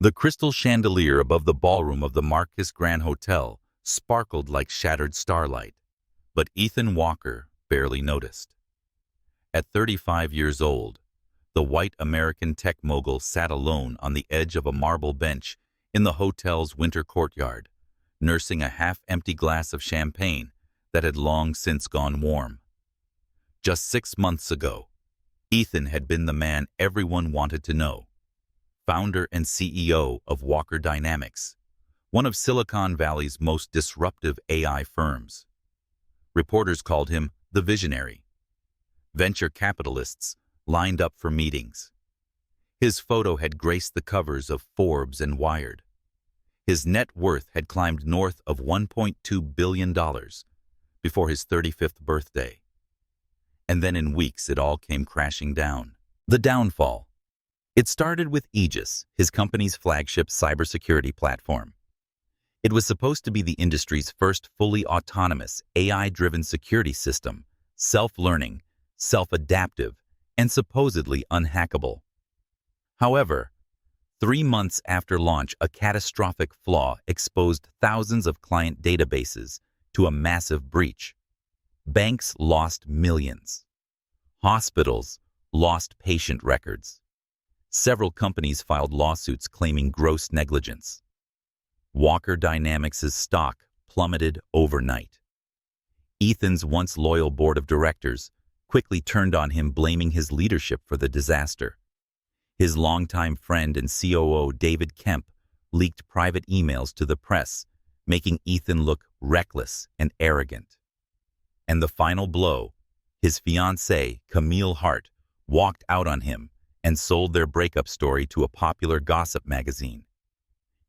The crystal chandelier above the ballroom of the Marquis Grand Hotel sparkled like shattered starlight, but Ethan Walker barely noticed. At 35 years old, the white American tech mogul sat alone on the edge of a marble bench in the hotel's winter courtyard, nursing a half-empty glass of champagne that had long since gone warm. Just 6 months ago, Ethan had been the man everyone wanted to know, founder and CEO of Walker Dynamics, one of Silicon Valley's most disruptive AI firms. Reporters called him the Visionary. Venture capitalists lined up for meetings. His photo had graced the covers of Forbes and Wired. His net worth had climbed north of $1.2 billion before his 35th birthday. And then in weeks it all came crashing down. The downfall. It started with Aegis, his company's flagship cybersecurity platform. It was supposed to be the industry's first fully autonomous, AI-driven security system, self-learning, self-adaptive, and supposedly unhackable. However, 3 months after launch, a catastrophic flaw exposed thousands of client databases to a massive breach. Banks lost millions. Hospitals lost patient records. Several companies filed lawsuits claiming gross negligence. Walker Dynamics' stock plummeted overnight. Ethan's once loyal board of directors quickly turned on him, blaming his leadership for the disaster. His longtime friend and COO David Kemp leaked private emails to the press, making Ethan look reckless and arrogant. And the final blow, his fiancée, Camille Hart, walked out on him and sold their breakup story to a popular gossip magazine.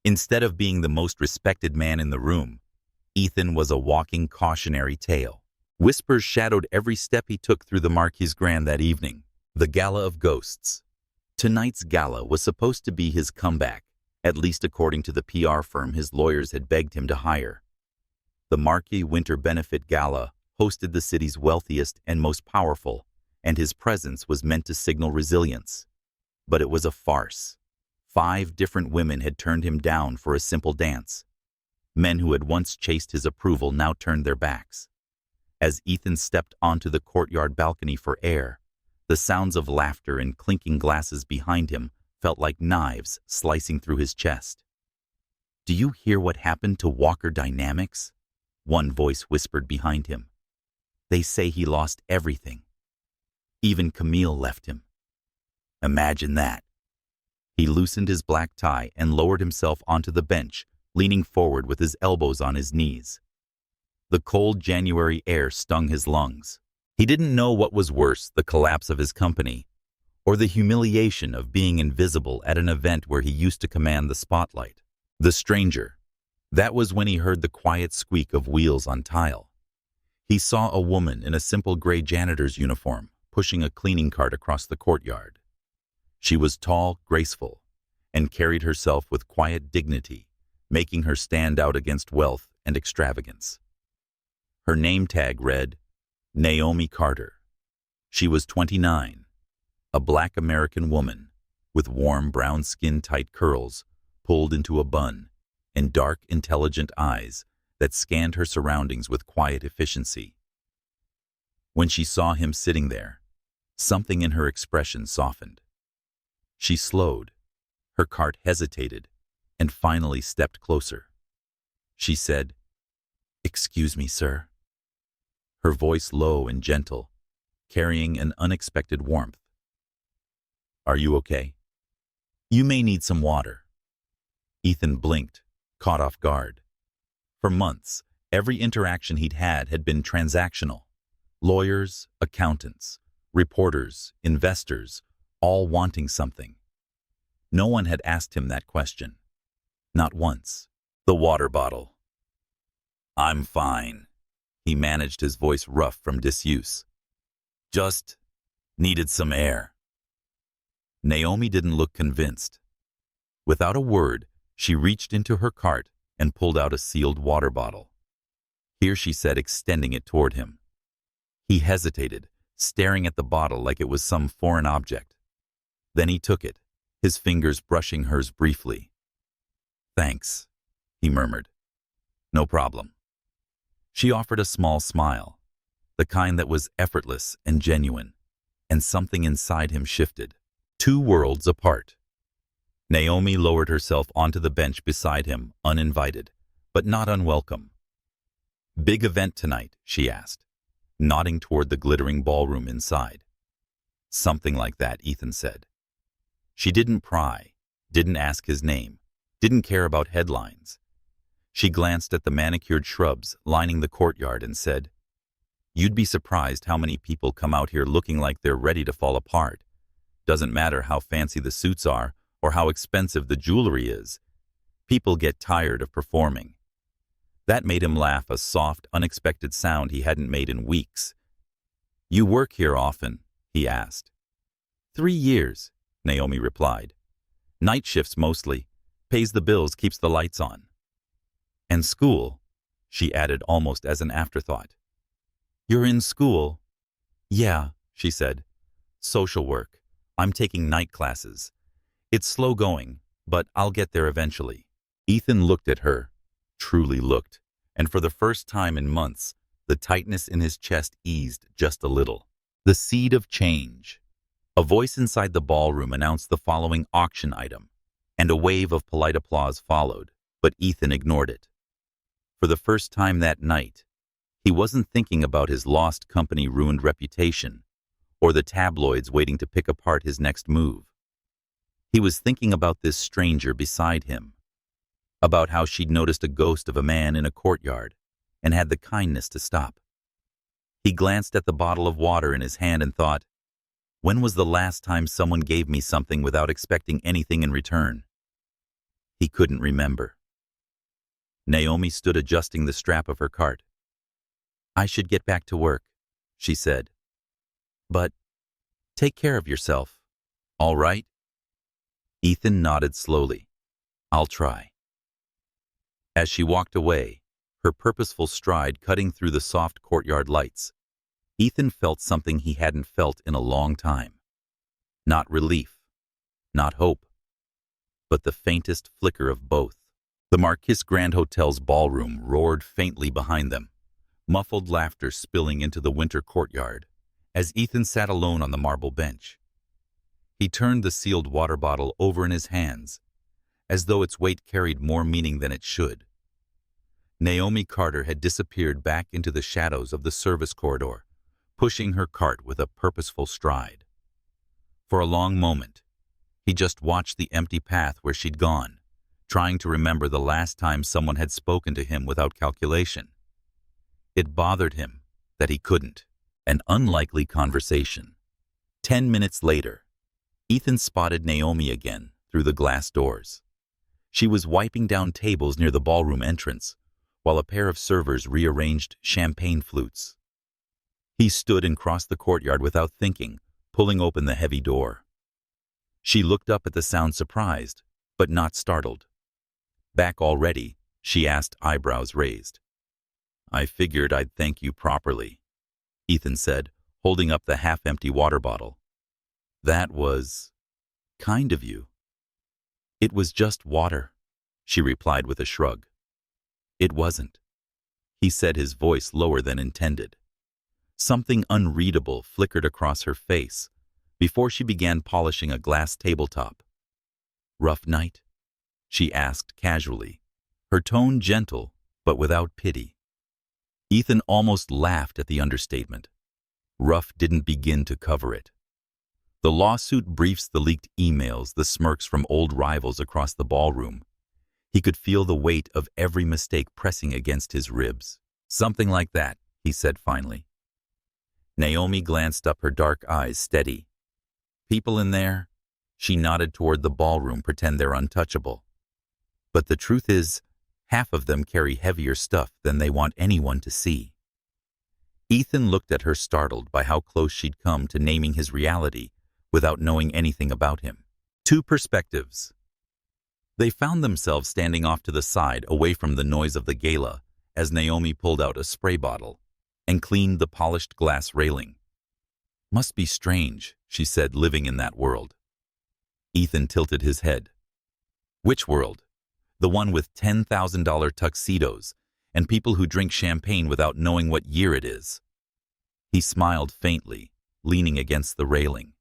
Instead of being the most respected man in the room, Ethan was a walking cautionary tale. Whispers shadowed every step he took through the Marquis Grand that evening, the Gala of Ghosts. Tonight's gala was supposed to be his comeback, at least according to the PR firm his lawyers had begged him to hire. The Marquis Winter Benefit Gala hosted the city's wealthiest and most powerful, and his presence was meant to signal resilience. But it was a farce. 5 different women had turned him down for a simple dance. Men who had once chased his approval now turned their backs. As Ethan stepped onto the courtyard balcony for air, the sounds of laughter and clinking glasses behind him felt like knives slicing through his chest. "Do you hear what happened to Walker Dynamics?" one voice whispered behind him. "They say he lost everything. Even Camille left him." Imagine that. He loosened his black tie and lowered himself onto the bench, leaning forward with his elbows on his knees. The cold January air stung his lungs. He didn't know what was worse, the collapse of his company, or the humiliation of being invisible at an event where he used to command the spotlight. The stranger. That was when he heard the quiet squeak of wheels on tile. He saw a woman in a simple gray janitor's uniform pushing a cleaning cart across the courtyard. She was tall, graceful, and carried herself with quiet dignity, making her stand out against wealth and extravagance. Her name tag read, Naomi Carter. She was 29, a Black American woman with warm brown skin, tight curls pulled into a bun, and dark, intelligent eyes that scanned her surroundings with quiet efficiency. When she saw him sitting there, something in her expression softened. She slowed, her cart hesitated, and finally stepped closer. She said, "Excuse me, sir." Her voice low and gentle, carrying an unexpected warmth. "Are you okay? You may need some water." Ethan blinked, caught off guard. For months, every interaction he'd had been transactional. Lawyers, accountants, reporters, investors, all wanting something. No one had asked him that question. Not once. The water bottle. "I'm fine." He managed, his voice rough from disuse. "Just needed some air." Naomi didn't look convinced. Without a word, she reached into her cart and pulled out a sealed water bottle. "Here," she said, extending it toward him. He hesitated, staring at the bottle like it was some foreign object. Then he took it, his fingers brushing hers briefly. Thanks, he murmured. No problem. She offered a small smile, the kind that was effortless and genuine, and something inside him shifted. 2 worlds apart. Naomi lowered herself onto the bench beside him, uninvited, but not unwelcome. Big event tonight, she asked, nodding toward the glittering ballroom inside. Something like that, Ethan said. She didn't pry, didn't ask his name, didn't care about headlines. She glanced at the manicured shrubs lining the courtyard and said, "You'd be surprised how many people come out here looking like they're ready to fall apart. Doesn't matter how fancy the suits are or how expensive the jewelry is. People get tired of performing." That made him laugh, a soft, unexpected sound he hadn't made in weeks. "You work here often?" he asked. 3 years, Naomi replied. "Night shifts mostly. Pays the bills, keeps the lights on." "And school," she added almost as an afterthought. "You're in school?" "Yeah," she said. "Social work. I'm taking night classes. It's slow going, but I'll get there eventually." Ethan looked at her, truly looked, and for the first time in months, the tightness in his chest eased just a little. The seed of change. A voice inside the ballroom announced the following auction item, and a wave of polite applause followed, but Ethan ignored it. For the first time that night, he wasn't thinking about his lost company ruined reputation, or the tabloids waiting to pick apart his next move. He was thinking about this stranger beside him, about how she'd noticed a ghost of a man in a courtyard and had the kindness to stop. He glanced at the bottle of water in his hand and thought, when was the last time someone gave me something without expecting anything in return? He couldn't remember. Naomi stood adjusting the strap of her cart. "I should get back to work," she said. "But take care of yourself, all right?" Ethan nodded slowly. "I'll try." As she walked away, her purposeful stride cutting through the soft courtyard lights, Ethan felt something he hadn't felt in a long time. Not relief, not hope, but the faintest flicker of both. The Marquis Grand Hotel's ballroom roared faintly behind them, muffled laughter spilling into the winter courtyard as Ethan sat alone on the marble bench. He turned the sealed water bottle over in his hands, as though its weight carried more meaning than it should. Naomi Carter had disappeared back into the shadows of the service corridor, pushing her cart with a purposeful stride. For a long moment, he just watched the empty path where she'd gone, trying to remember the last time someone had spoken to him without calculation. It bothered him that he couldn't. An unlikely conversation. 10 minutes later, Ethan spotted Naomi again through the glass doors. She was wiping down tables near the ballroom entrance, while a pair of servers rearranged champagne flutes. He stood and crossed the courtyard without thinking, pulling open the heavy door. She looked up at the sound surprised, but not startled. "Back already?" she asked, eyebrows raised. "I figured I'd thank you properly," Ethan said, holding up the half-empty water bottle. "That was kind of you." "It was just water," she replied with a shrug. "It wasn't," he said, his voice lower than intended. Something unreadable flickered across her face before she began polishing a glass tabletop. "Rough night?" she asked casually, her tone gentle but without pity. Ethan almost laughed at the understatement. Rough didn't begin to cover it. The lawsuit briefs, the leaked emails, the smirks from old rivals across the ballroom. He could feel the weight of every mistake pressing against his ribs. "Something like that," he said finally. Naomi glanced up, her dark eyes steady. "People in there?" She nodded toward the ballroom, pretend they're untouchable. "But the truth is, half of them carry heavier stuff than they want anyone to see." Ethan looked at her, startled by how close she'd come to naming his reality without knowing anything about him. 2 perspectives. They found themselves standing off to the side, away from the noise of the gala, as Naomi pulled out a spray bottle and cleaned the polished glass railing. "Must be strange," she said, living in that world. Ethan tilted his head. "Which world?" The one with $10,000 tuxedos and people who drink champagne without knowing what year it is. He smiled faintly, leaning against the railing.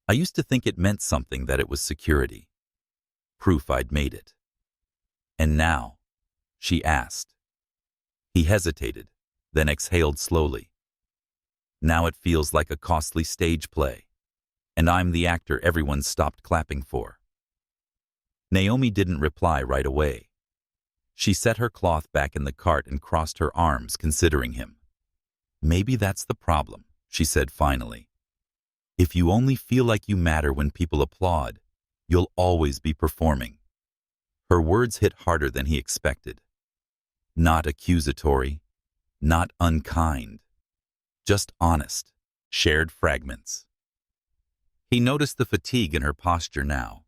I used to think it meant something that it was security. Proof I'd made it. And now? She asked. He hesitated, then exhaled slowly. Now it feels like a costly stage play, and I'm the actor everyone stopped clapping for. Naomi didn't reply right away. She set her cloth back in the cart and crossed her arms, considering him. Maybe that's the problem, she said finally. If you only feel like you matter when people applaud, you'll always be performing. Her words hit harder than he expected. Not accusatory, not unkind, just honest, shared fragments. He noticed the fatigue in her posture now,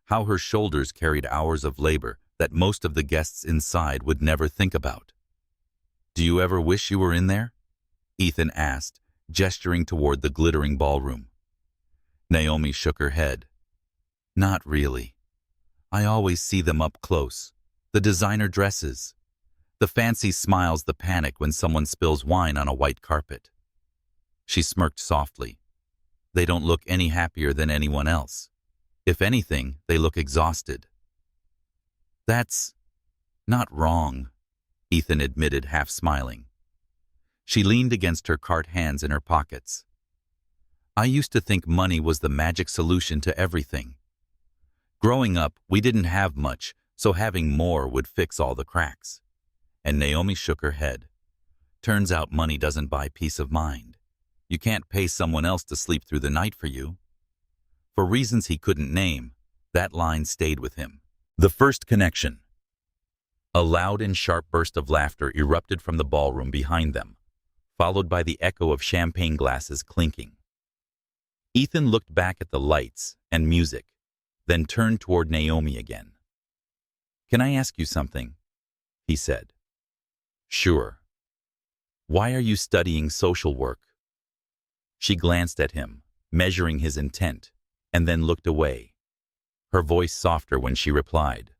how her shoulders carried hours of labor that most of the guests inside would never think about. Do you ever wish you were in there? Ethan asked, gesturing toward the glittering ballroom. Naomi shook her head. Not really. I always see them up close. The designer dresses. The fancy smiles, the panic when someone spills wine on a white carpet. She smirked softly. They don't look any happier than anyone else. If anything, they look exhausted. That's not wrong, Ethan admitted, half smiling. She leaned against her cart, hands in her pockets. I used to think money was the magic solution to everything. Growing up, we didn't have much, so having more would fix all the cracks. And Naomi shook her head. Turns out money doesn't buy peace of mind. You can't pay someone else to sleep through the night for you. For reasons he couldn't name, that line stayed with him. The first connection. A loud and sharp burst of laughter erupted from the ballroom behind them, followed by the echo of champagne glasses clinking. Ethan looked back at the lights and music, then turned toward Naomi again. Can I ask you something? He said. Sure. Why are you studying social work? She glanced at him, measuring his intent, and then looked away, her voice softer when she replied.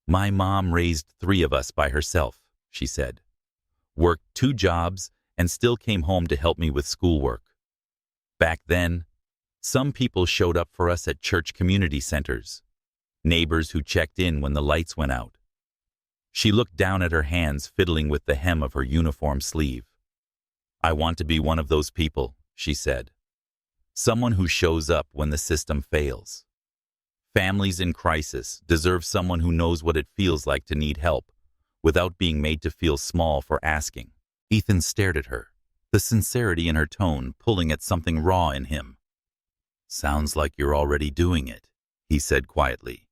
My mom raised 3 of us by herself, she said. Worked 2 jobs and still came home to help me with schoolwork. Back then, some people showed up for us at church community centers, neighbors who checked in when the lights went out. She looked down at her hands, fiddling with the hem of her uniform sleeve. I want to be one of those people, she said. Someone who shows up when the system fails. Families in crisis deserve someone who knows what it feels like to need help, without being made to feel small for asking. Ethan stared at her, the sincerity in her tone pulling at something raw in him. Sounds like you're already doing it, he said quietly.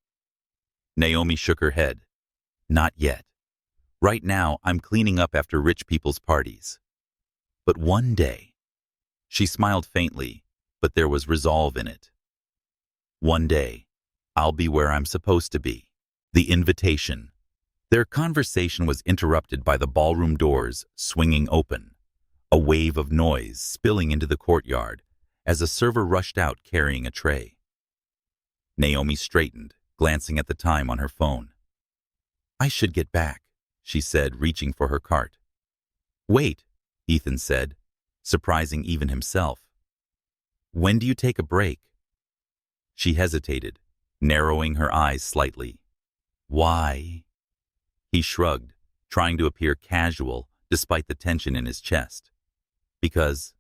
Naomi shook her head. Not yet. Right now, I'm cleaning up after rich people's parties. But one day, she smiled faintly, but there was resolve in it. One day, I'll be where I'm supposed to be. The invitation. Their conversation was interrupted by the ballroom doors swinging open, a wave of noise spilling into the courtyard as a server rushed out carrying a tray. Naomi straightened, glancing at the time on her phone. I should get back, she said, reaching for her cart. Wait, Ethan said, surprising even himself. When do you take a break? She hesitated, narrowing her eyes slightly. Why? He shrugged, trying to appear casual despite the tension in his chest. Because,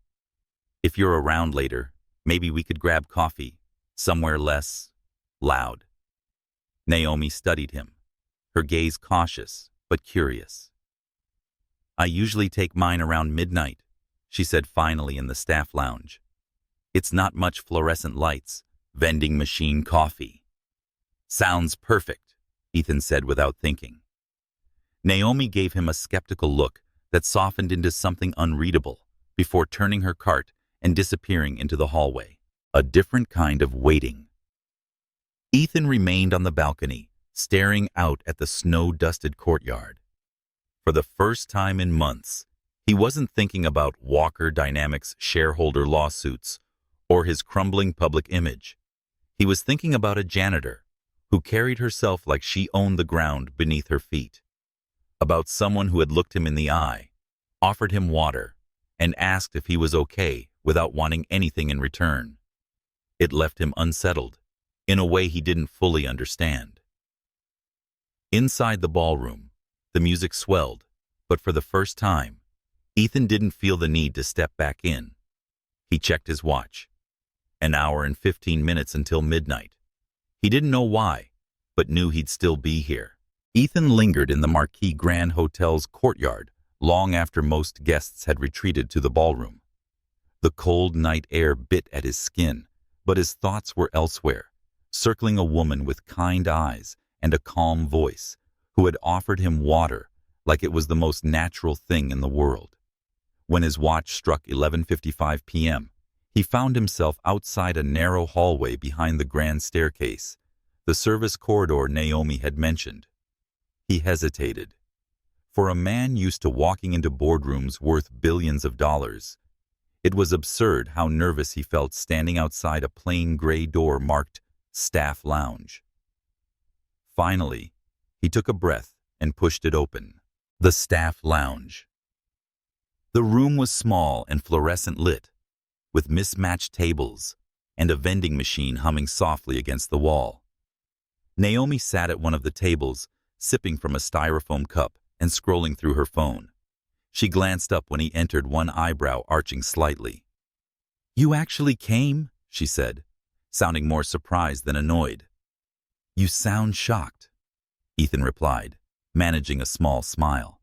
if you're around later, maybe we could grab coffee, somewhere less loud. Naomi studied him, her gaze cautious but curious. I usually take mine around midnight, she said finally in the staff lounge. It's not much fluorescent lights, vending machine coffee. Sounds perfect, Ethan said without thinking. Naomi gave him a skeptical look that softened into something unreadable before turning her cart and disappearing into the hallway. A different kind of waiting. Ethan remained on the balcony, staring out at the snow-dusted courtyard. For the first time in months, he wasn't thinking about Walker Dynamics shareholder lawsuits or his crumbling public image. He was thinking about a janitor who carried herself like she owned the ground beneath her feet. About someone who had looked him in the eye, offered him water, and asked if he was okay without wanting anything in return. It left him unsettled, in a way he didn't fully understand. Inside the ballroom, the music swelled, but for the first time, Ethan didn't feel the need to step back in. He checked his watch. An hour and 15 minutes until midnight. He didn't know why, but knew he'd still be here. Ethan lingered in the Marquis Grand Hotel's courtyard long after most guests had retreated to the ballroom. The cold night air bit at his skin, but his thoughts were elsewhere, circling a woman with kind eyes and a calm voice who had offered him water like it was the most natural thing in the world. When his watch struck 11:55 p.m., he found himself outside a narrow hallway behind the grand staircase, the service corridor Naomi had mentioned. He hesitated. For a man used to walking into boardrooms worth billions of dollars, it was absurd how nervous he felt standing outside a plain gray door marked Staff Lounge. Finally, he took a breath and pushed it open. The Staff Lounge. The room was small and fluorescent lit, with mismatched tables and a vending machine humming softly against the wall. Naomi sat at one of the tables, sipping from a styrofoam cup and scrolling through her phone. She glanced up when he entered, one eyebrow arching slightly. "You actually came?" she said, sounding more surprised than annoyed. "You sound shocked," Ethan replied, managing a small smile.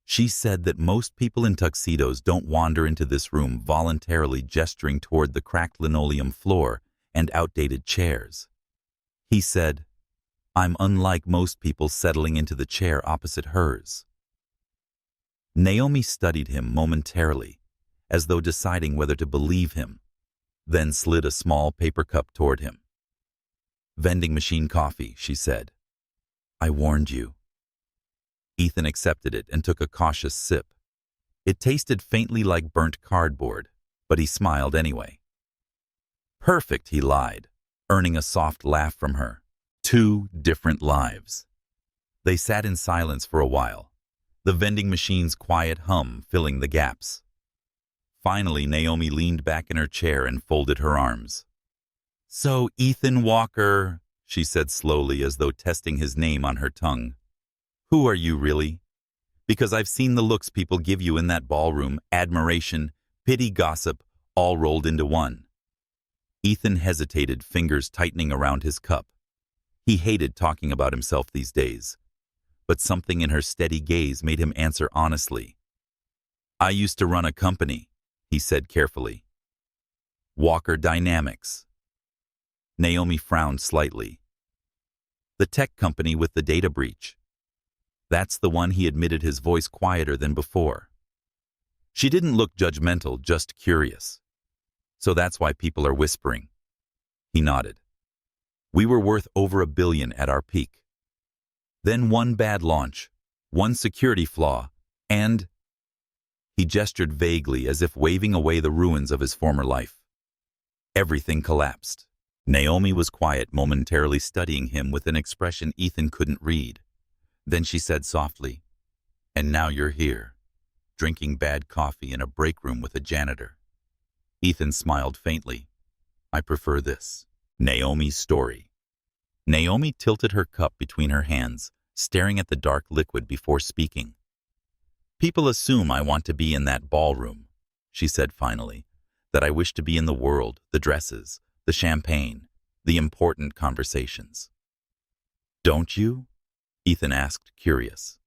She said that most people in tuxedos don't wander into this room voluntarily, gesturing toward the cracked linoleum floor and outdated chairs. He said, "I'm unlike most people settling into the chair opposite hers." Naomi studied him momentarily, as though deciding whether to believe him, then slid a small paper cup toward him. "Vending machine coffee," she said. "I warned you." Ethan accepted it and took a cautious sip. It tasted faintly like burnt cardboard, but he smiled anyway. "Perfect," he lied, earning a soft laugh from her. Two different lives. They sat in silence for a while, the vending machine's quiet hum filling the gaps. Finally, Naomi leaned back in her chair and folded her arms. "So, Ethan Walker," she said slowly, as though testing his name on her tongue. "Who are you really? Because I've seen the looks people give you in that ballroom, admiration, pity, gossip, all rolled into one." Ethan hesitated, fingers tightening around his cup. He hated talking about himself these days, but something in her steady gaze made him answer honestly. "I used to run a company," he said carefully. "Walker Dynamics." Naomi frowned slightly. "The tech company with the data breach." That's the one, he admitted, his voice quieter than before. She didn't look judgmental, just curious. "So that's why people are whispering." He nodded. "We were worth over $1 billion at our peak. Then one bad launch, one security flaw, and—" he gestured vaguely as if waving away the ruins of his former life. "Everything collapsed." Naomi was quiet, momentarily studying him with an expression Ethan couldn't read. Then she said softly, "And now you're here, drinking bad coffee in a break room with a janitor." Ethan smiled faintly. "I prefer this." Naomi's story. Naomi tilted her cup between her hands, staring at the dark liquid before speaking. "People assume I want to be in that ballroom," she said finally, "that I wish to be in the world, the dresses, the champagne, the important conversations." "Don't you?" Ethan asked, curious.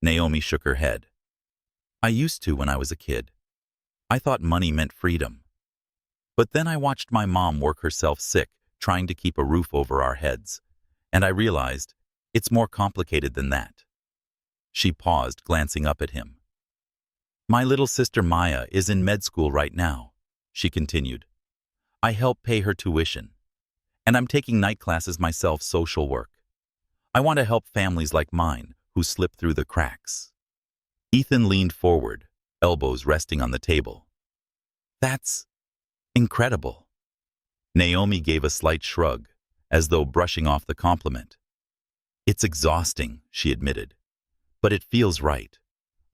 Naomi shook her head. "I used to when I was a kid. I thought money meant freedom. But then I watched my mom work herself sick trying to keep a roof over our heads, and I realized it's more complicated than that." She paused, glancing up at him. "My little sister Maya is in med school right now," she continued. "I help pay her tuition. And I'm taking night classes myself, social work. I want to help families like mine who slip through the cracks." Ethan leaned forward, elbows resting on the table. "That's incredible." Naomi gave a slight shrug, as though brushing off the compliment. "It's exhausting," she admitted, "but it feels right.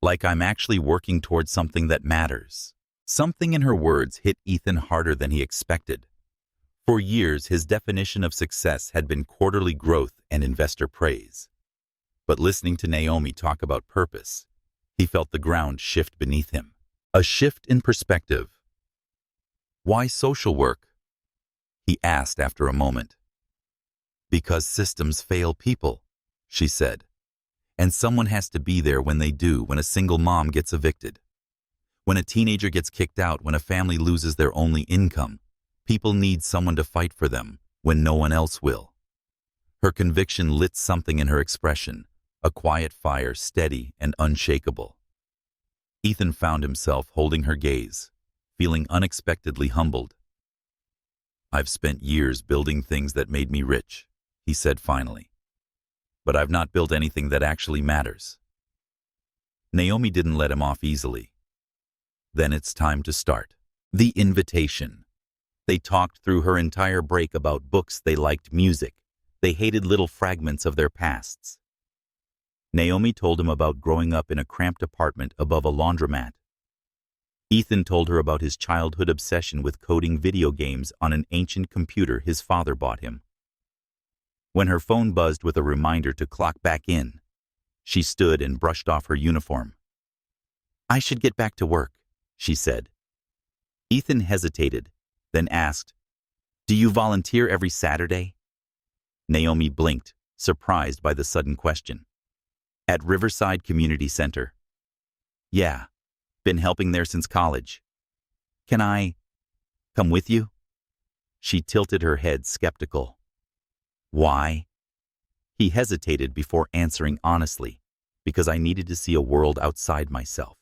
Like I'm actually working towards something that matters." Something in her words hit Ethan harder than he expected. For years, his definition of success had been quarterly growth and investor praise. But listening to Naomi talk about purpose, he felt the ground shift beneath him. A shift in perspective. "Why social work?" he asked after a moment. "Because systems fail people," she said. "And someone has to be there when they do, when a single mom gets evicted. When a teenager gets kicked out, when a family loses their only income, people need someone to fight for them when no one else will." Her conviction lit something in her expression, a quiet fire, steady and unshakable. Ethan found himself holding her gaze, feeling unexpectedly humbled. "I've spent years building things that made me rich," he said finally. "But I've not built anything that actually matters." Naomi didn't let him off easily. "Then it's time to start." The invitation. They talked through her entire break about books they liked, music. They hated little fragments of their pasts. Naomi told him about growing up in a cramped apartment above a laundromat. Ethan told her about his childhood obsession with coding video games on an ancient computer his father bought him. When her phone buzzed with a reminder to clock back in, she stood and brushed off her uniform. "I should get back to work," she said. Ethan hesitated, then asked, "Do you volunteer every Saturday?" Naomi blinked, surprised by the sudden question. "At Riverside Community Center." "Yeah, been helping there since college." "Can I come with you?" She tilted her head, skeptical. "Why?" He hesitated before answering honestly, "Because I needed to see a world outside myself."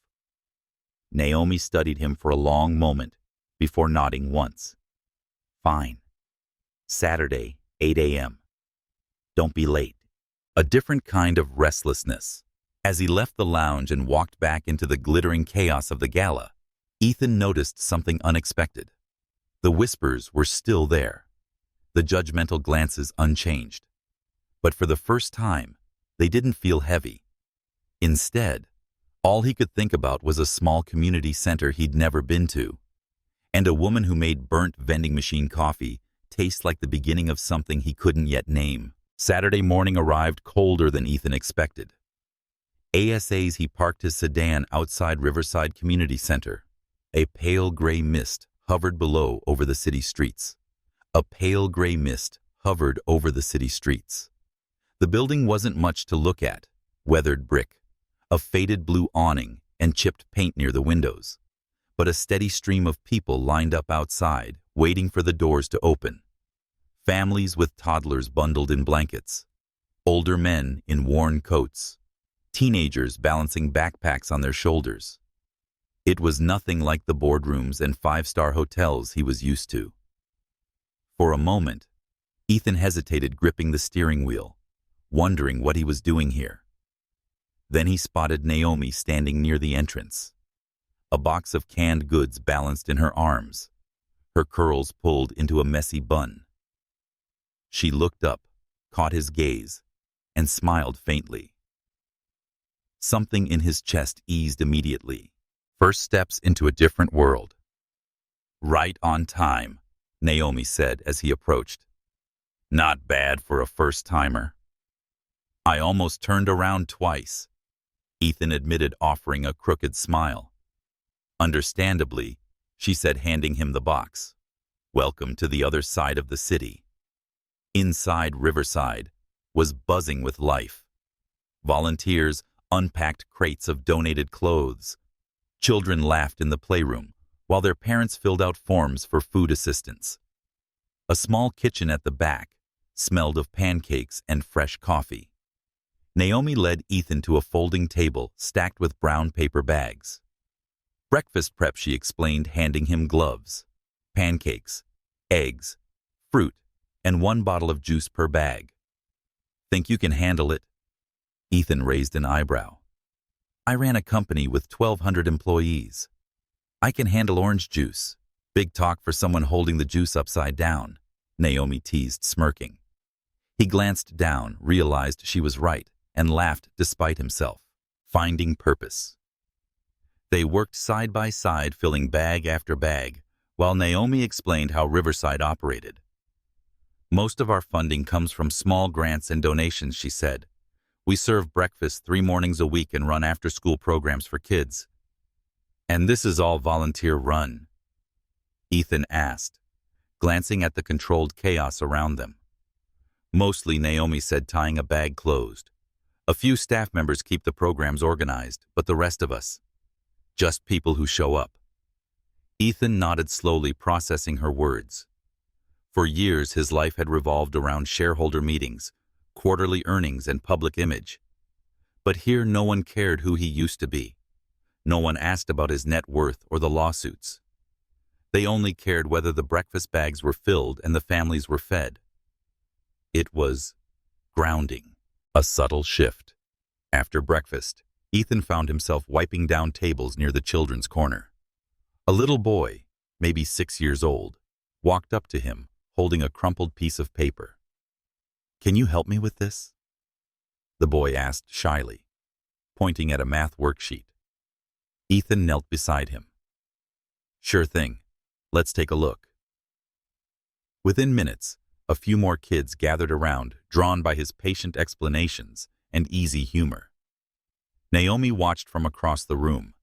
Naomi studied him for a long moment before nodding once. "Fine. Saturday, 8 a.m. Don't be late." A different kind of restlessness. As he left the lounge and walked back into the glittering chaos of the gala, Ethan noticed something unexpected. The whispers were still there, the judgmental glances unchanged. But for the first time, they didn't feel heavy. Instead, all he could think about was a small community center he'd never been to, and a woman who made burnt vending machine coffee taste like the beginning of something he couldn't yet name. Saturday morning arrived colder than Ethan expected. ASA's he parked his sedan outside Riverside Community Center. A pale gray mist hovered below over the city streets. A pale gray mist hovered over the city streets. The building wasn't much to look at: weathered brick, a faded blue awning, and chipped paint near the windows. But a steady stream of people lined up outside, waiting for the doors to open. Families with toddlers bundled in blankets, older men in worn coats, teenagers balancing backpacks on their shoulders. It was nothing like the boardrooms and five-star hotels he was used to. For a moment, Ethan hesitated, gripping the steering wheel, wondering what he was doing here. Then he spotted Naomi standing near the entrance. A box of canned goods balanced in her arms, her curls pulled into a messy bun. She looked up, caught his gaze, and smiled faintly. Something in his chest eased immediately. First steps into a different world. "Right on time," Naomi said as he approached. "Not bad for a first-timer." "I almost turned around twice," Ethan admitted, offering a crooked smile. "Understandably," she said, handing him the box. "Welcome to the other side of the city." Inside Riverside was buzzing with life. Volunteers unpacked crates of donated clothes. Children laughed in the playroom, while their parents filled out forms for food assistance. A small kitchen at the back smelled of pancakes and fresh coffee. Naomi led Ethan to a folding table stacked with brown paper bags. "Breakfast prep," she explained, handing him gloves, pancakes, eggs, fruit, and 1 bottle of juice per bag. "Think you can handle it?" Ethan raised an eyebrow. "I ran a company with 1,200 employees. I can handle orange juice." "Big talk for someone holding the juice upside down," Naomi teased, smirking. He glanced down, realized she was right, and laughed despite himself, finding purpose. They worked side by side, filling bag after bag, while Naomi explained how Riverside operated. Most of our funding comes from small grants and donations, she said. We serve breakfast 3 mornings a week and run after-school programs for kids. And this is all volunteer-run? Ethan asked, glancing at the controlled chaos around them. Mostly, Naomi said, tying a bag closed. A few staff members keep the programs organized, but the rest of us, just people who show up. Ethan nodded slowly, processing her words. For years, his life had revolved around shareholder meetings, quarterly earnings, and public image. But here no one cared who he used to be. No one asked about his net worth or the lawsuits. They only cared whether the breakfast bags were filled and the families were fed. It was grounding, a subtle shift. After breakfast, Ethan found himself wiping down tables near the children's corner. A little boy, maybe 6 years old, walked up to him, holding a crumpled piece of paper. "Can you help me with this?" the boy asked shyly, pointing at a math worksheet. Ethan knelt beside him. "Sure thing. Let's take a look." Within minutes, a few more kids gathered around, drawn by his patient explanations and easy humor. Naomi watched from across the room,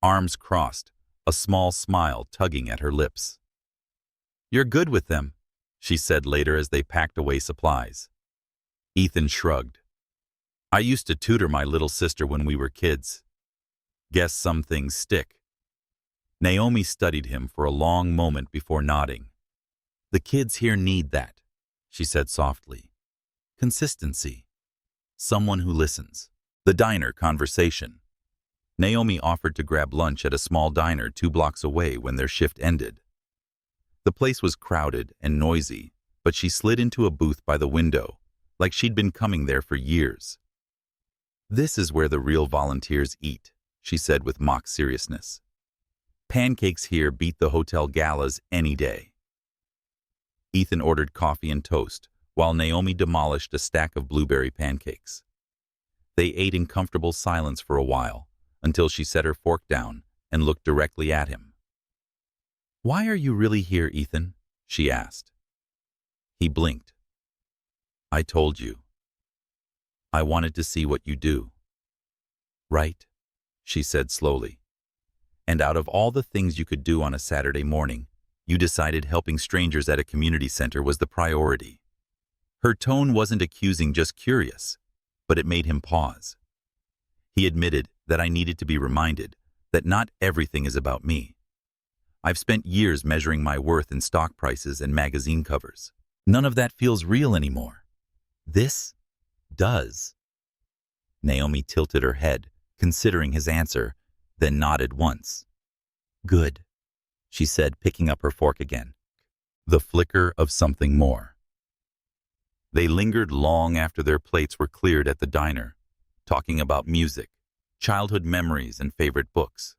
arms crossed, a small smile tugging at her lips. "You're good with them," she said later as they packed away supplies. Ethan shrugged. "I used to tutor my little sister when we were kids. Guess some things stick." Naomi studied him for a long moment before nodding. "The kids here need that," she said softly. "Consistency. Someone who listens." The diner conversation. Naomi offered to grab lunch at a small diner 2 blocks away when their shift ended. The place was crowded and noisy, but she slid into a booth by the window, like she'd been coming there for years. "This is where the real volunteers eat," she said with mock seriousness. "Pancakes here beat the hotel galas any day." Ethan ordered coffee and toast, while Naomi demolished a stack of blueberry pancakes. They ate in comfortable silence for a while, until she set her fork down and looked directly at him. "Why are you really here, Ethan?" she asked. He blinked. "I told you. I wanted to see what you do." "Right," she said slowly. "And out of all the things you could do on a Saturday morning, you decided helping strangers at a community center was the priority." Her tone wasn't accusing, just curious, but it made him pause. He admitted that I needed to be reminded that not everything is about me. I've spent years measuring my worth in stock prices and magazine covers. None of that feels real anymore. This does. Naomi tilted her head, considering his answer, then nodded once. "Good," she said, picking up her fork again. The flicker of something more. They lingered long after their plates were cleared at the diner, talking about music, childhood memories, and favorite books.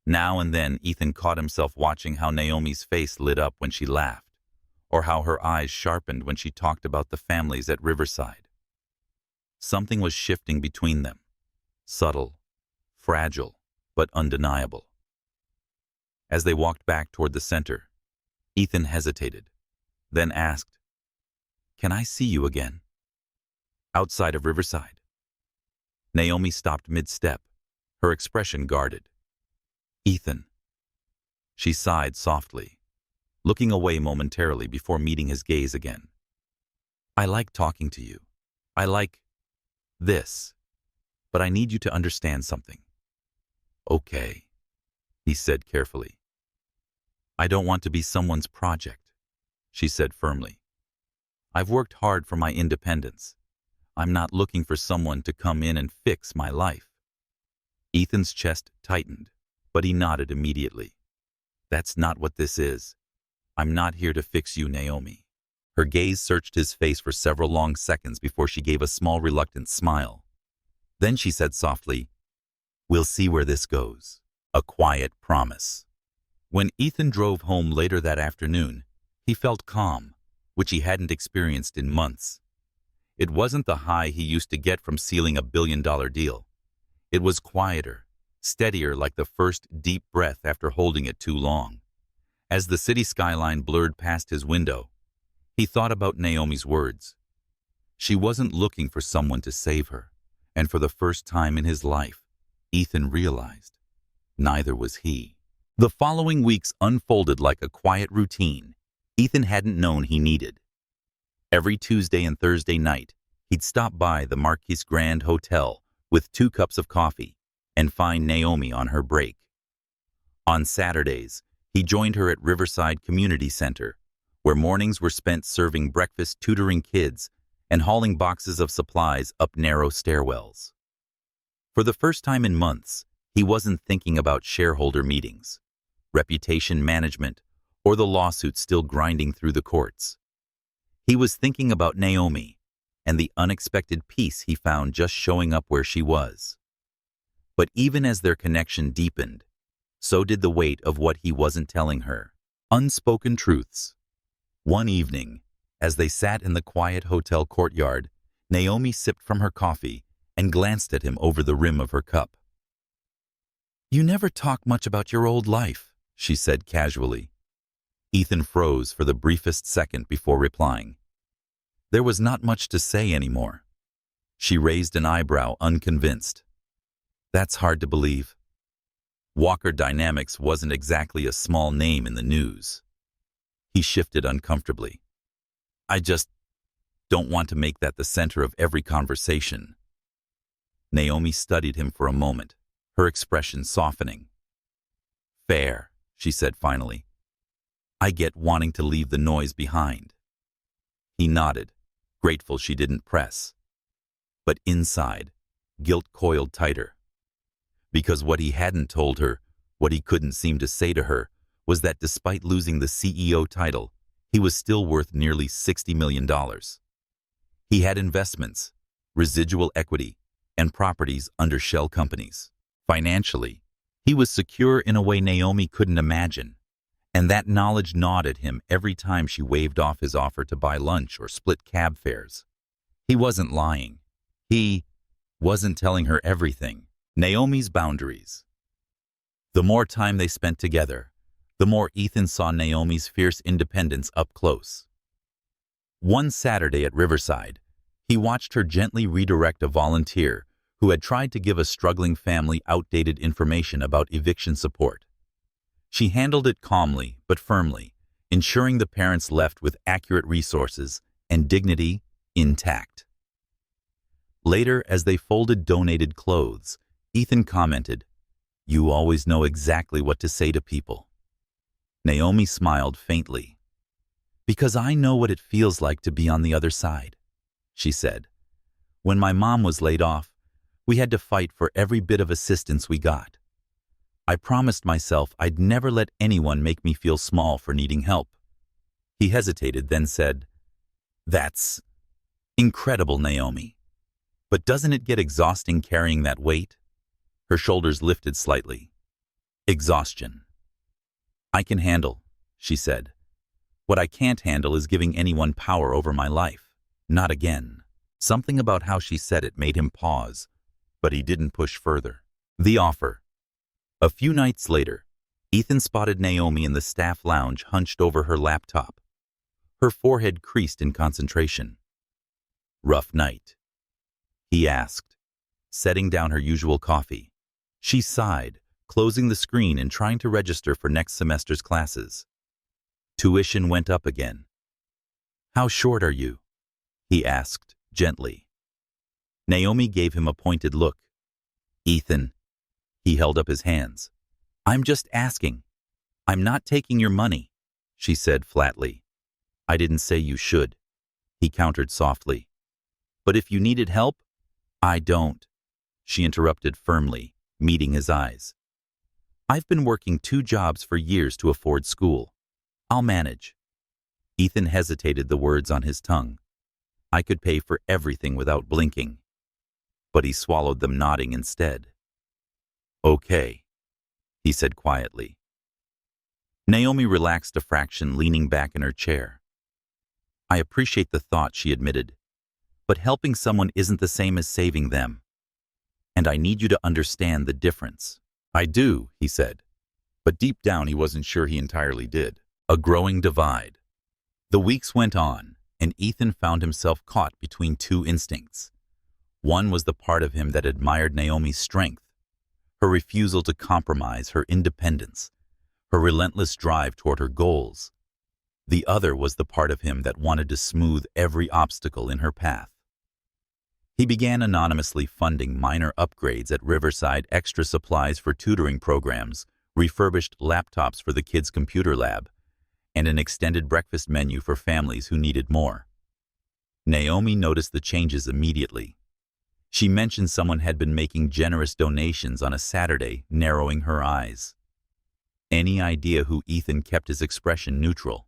Now and then, Ethan caught himself watching how Naomi's face lit up when she laughed, or how her eyes sharpened when she talked about the families at Riverside. Something was shifting between them, subtle, fragile, but undeniable. As they walked back toward the center, Ethan hesitated, then asked, "Can I see you again?" "Outside of Riverside." Naomi stopped mid-step, her expression guarded. "Ethan." She sighed softly, looking away momentarily before meeting his gaze again. "I like talking to you. I like this. But I need you to understand something." "Okay," he said carefully. "I don't want to be someone's project," she said firmly. "I've worked hard for my independence. I'm not looking for someone to come in and fix my life." Ethan's chest tightened, but he nodded immediately. "That's not what this is. I'm not here to fix you, Naomi." Her gaze searched his face for several long seconds before she gave a small reluctant smile. Then she said softly, "We'll see where this goes." A quiet promise. When Ethan drove home later that afternoon, he felt calm, which he hadn't experienced in months. It wasn't the high he used to get from sealing a billion-dollar deal. It was quieter, steadier, like the first deep breath after holding it too long. As the city skyline blurred past his window, he thought about Naomi's words. She wasn't looking for someone to save her, and for the first time in his life, Ethan realized neither was he. The following weeks unfolded like a quiet routine Ethan hadn't known he needed. Every Tuesday and Thursday night, he'd stop by the Marquis Grand Hotel with 2 cups of coffee and find Naomi on her break. On Saturdays, he joined her at Riverside Community Center, where mornings were spent serving breakfast, tutoring kids, and hauling boxes of supplies up narrow stairwells. For the first time in months, he wasn't thinking about shareholder meetings, reputation management, or the lawsuits still grinding through the courts. He was thinking about Naomi and the unexpected peace he found just showing up where she was. But even as their connection deepened, so did the weight of what he wasn't telling her. Unspoken truths. One evening, as they sat in the quiet hotel courtyard, Naomi sipped from her coffee and glanced at him over the rim of her cup. "You never talk much about your old life," she said casually. Ethan froze for the briefest second before replying. There was not much to say anymore. She raised an eyebrow, unconvinced. "That's hard to believe." Walker Dynamics wasn't exactly a small name in the news. He shifted uncomfortably. "I just don't want to make that the center of every conversation." Naomi studied him for a moment, her expression softening. "Fair," she said finally. "I get wanting to leave the noise behind." He nodded, grateful she didn't press. But inside, guilt coiled tighter. Because what he hadn't told her, what he couldn't seem to say to her, was that despite losing the CEO title, he was still worth nearly $60 million. He had investments, residual equity, and properties under shell companies. Financially, he was secure in a way Naomi couldn't imagine, and that knowledge gnawed at him every time she waved off his offer to buy lunch or split cab fares. He wasn't lying. He wasn't telling her everything. Naomi's boundaries. The more time they spent together, the more Ethan saw Naomi's fierce independence up close. One Saturday at Riverside, he watched her gently redirect a volunteer who had tried to give a struggling family outdated information about eviction support. She handled it calmly but firmly, ensuring the parents left with accurate resources and dignity intact. Later, as they folded donated clothes, Ethan commented, "You always know exactly what to say to people." Naomi smiled faintly. "Because I know what it feels like to be on the other side," she said. "When my mom was laid off, we had to fight for every bit of assistance we got. I promised myself I'd never let anyone make me feel small for needing help." He hesitated, then said, "That's incredible, Naomi. But doesn't it get exhausting carrying that weight?" Her shoulders lifted slightly. "Exhaustion I can handle," she said. "What I can't handle is giving anyone power over my life. Not again." Something about how she said it made him pause, but he didn't push further. The offer. A few nights later, Ethan spotted Naomi in the staff lounge hunched over her laptop. Her forehead creased in concentration. "Rough night?" he asked, setting down her usual coffee. She sighed, closing the screen and trying to register for next semester's classes. Tuition went up again. "How short are you?" he asked, gently. Naomi gave him a pointed look. "Ethan," he held up his hands. "I'm just asking. I'm not taking your money," she said flatly. "I didn't say you should," he countered softly. "But if you needed help—" "I don't," she interrupted firmly, meeting his eyes. "I've been working 2 jobs for years to afford school. I'll manage." Ethan hesitated, the words on his tongue. "I could pay for everything without blinking." But he swallowed them, nodding instead. "Okay," he said quietly. Naomi relaxed a fraction, leaning back in her chair. I appreciate the thought, she admitted. But helping someone isn't the same as saving them. And I need you to understand the difference. I do, he said. But deep down he wasn't sure he entirely did. A growing divide. The weeks went on, and Ethan found himself caught between two instincts. One was the part of him that admired Naomi's strength, her refusal to compromise, her independence, her relentless drive toward her goals. The other was the part of him that wanted to smooth every obstacle in her path. He began anonymously funding minor upgrades at Riverside, extra supplies for tutoring programs, refurbished laptops for the kids' computer lab, and an extended breakfast menu for families who needed more. Naomi noticed the changes immediately. She mentioned someone had been making generous donations on a Saturday, narrowing her eyes. Any idea who Ethan kept his expression neutral?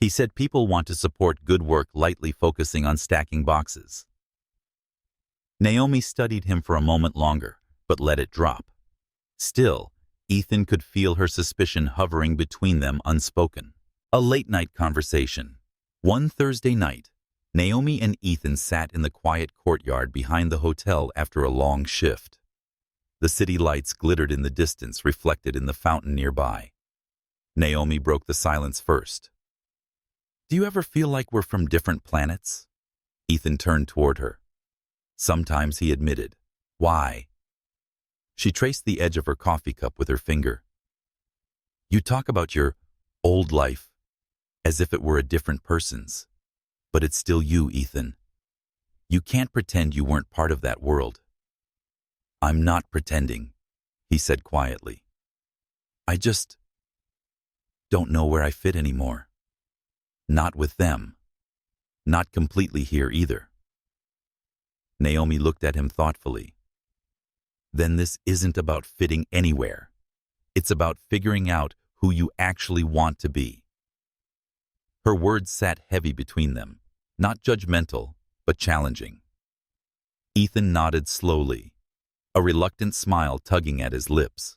He said people want to support good work, lightly focusing on stacking boxes. Naomi studied him for a moment longer, but let it drop. Still, Ethan could feel her suspicion hovering between them unspoken. A late-night conversation. One Thursday night, Naomi and Ethan sat in the quiet courtyard behind the hotel after a long shift. The city lights glittered in the distance, reflected in the fountain nearby. Naomi broke the silence first. Do you ever feel like we're from different planets? Ethan turned toward her. Sometimes, he admitted. Why? She traced the edge of her coffee cup with her finger. You talk about your old life as if it were a different person's. But it's still you, Ethan. You can't pretend you weren't part of that world. I'm not pretending, he said quietly. I just don't know where I fit anymore. Not with them. Not completely here either. Naomi looked at him thoughtfully. Then this isn't about fitting anywhere. It's about figuring out who you actually want to be. Her words sat heavy between them, not judgmental, but challenging. Ethan nodded slowly, a reluctant smile tugging at his lips.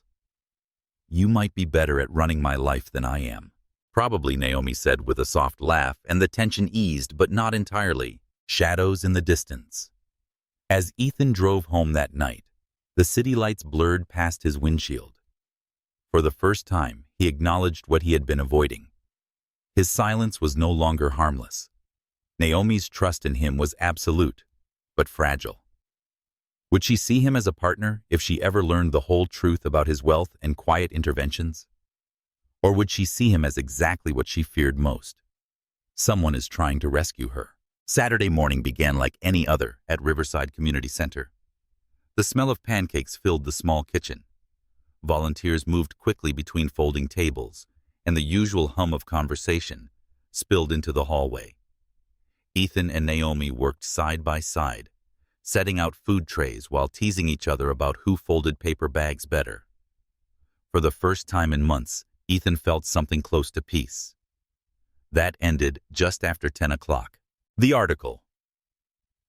You might be better at running my life than I am. Probably, Naomi said with a soft laugh, and the tension eased, but not entirely. Shadows in the distance. As Ethan drove home that night, the city lights blurred past his windshield. For the first time, he acknowledged what he had been avoiding. His silence was no longer harmless. Naomi's trust in him was absolute, but fragile. Would she see him as a partner if she ever learned the whole truth about his wealth and quiet interventions? Or would she see him as exactly what she feared most? Someone is trying to rescue her. Saturday morning began like any other at Riverside Community Center. The smell of pancakes filled the small kitchen. Volunteers moved quickly between folding tables, and the usual hum of conversation spilled into the hallway. Ethan and Naomi worked side by side, setting out food trays while teasing each other about who folded paper bags better. For the first time in months, Ethan felt something close to peace. That ended just after 10 o'clock. The article.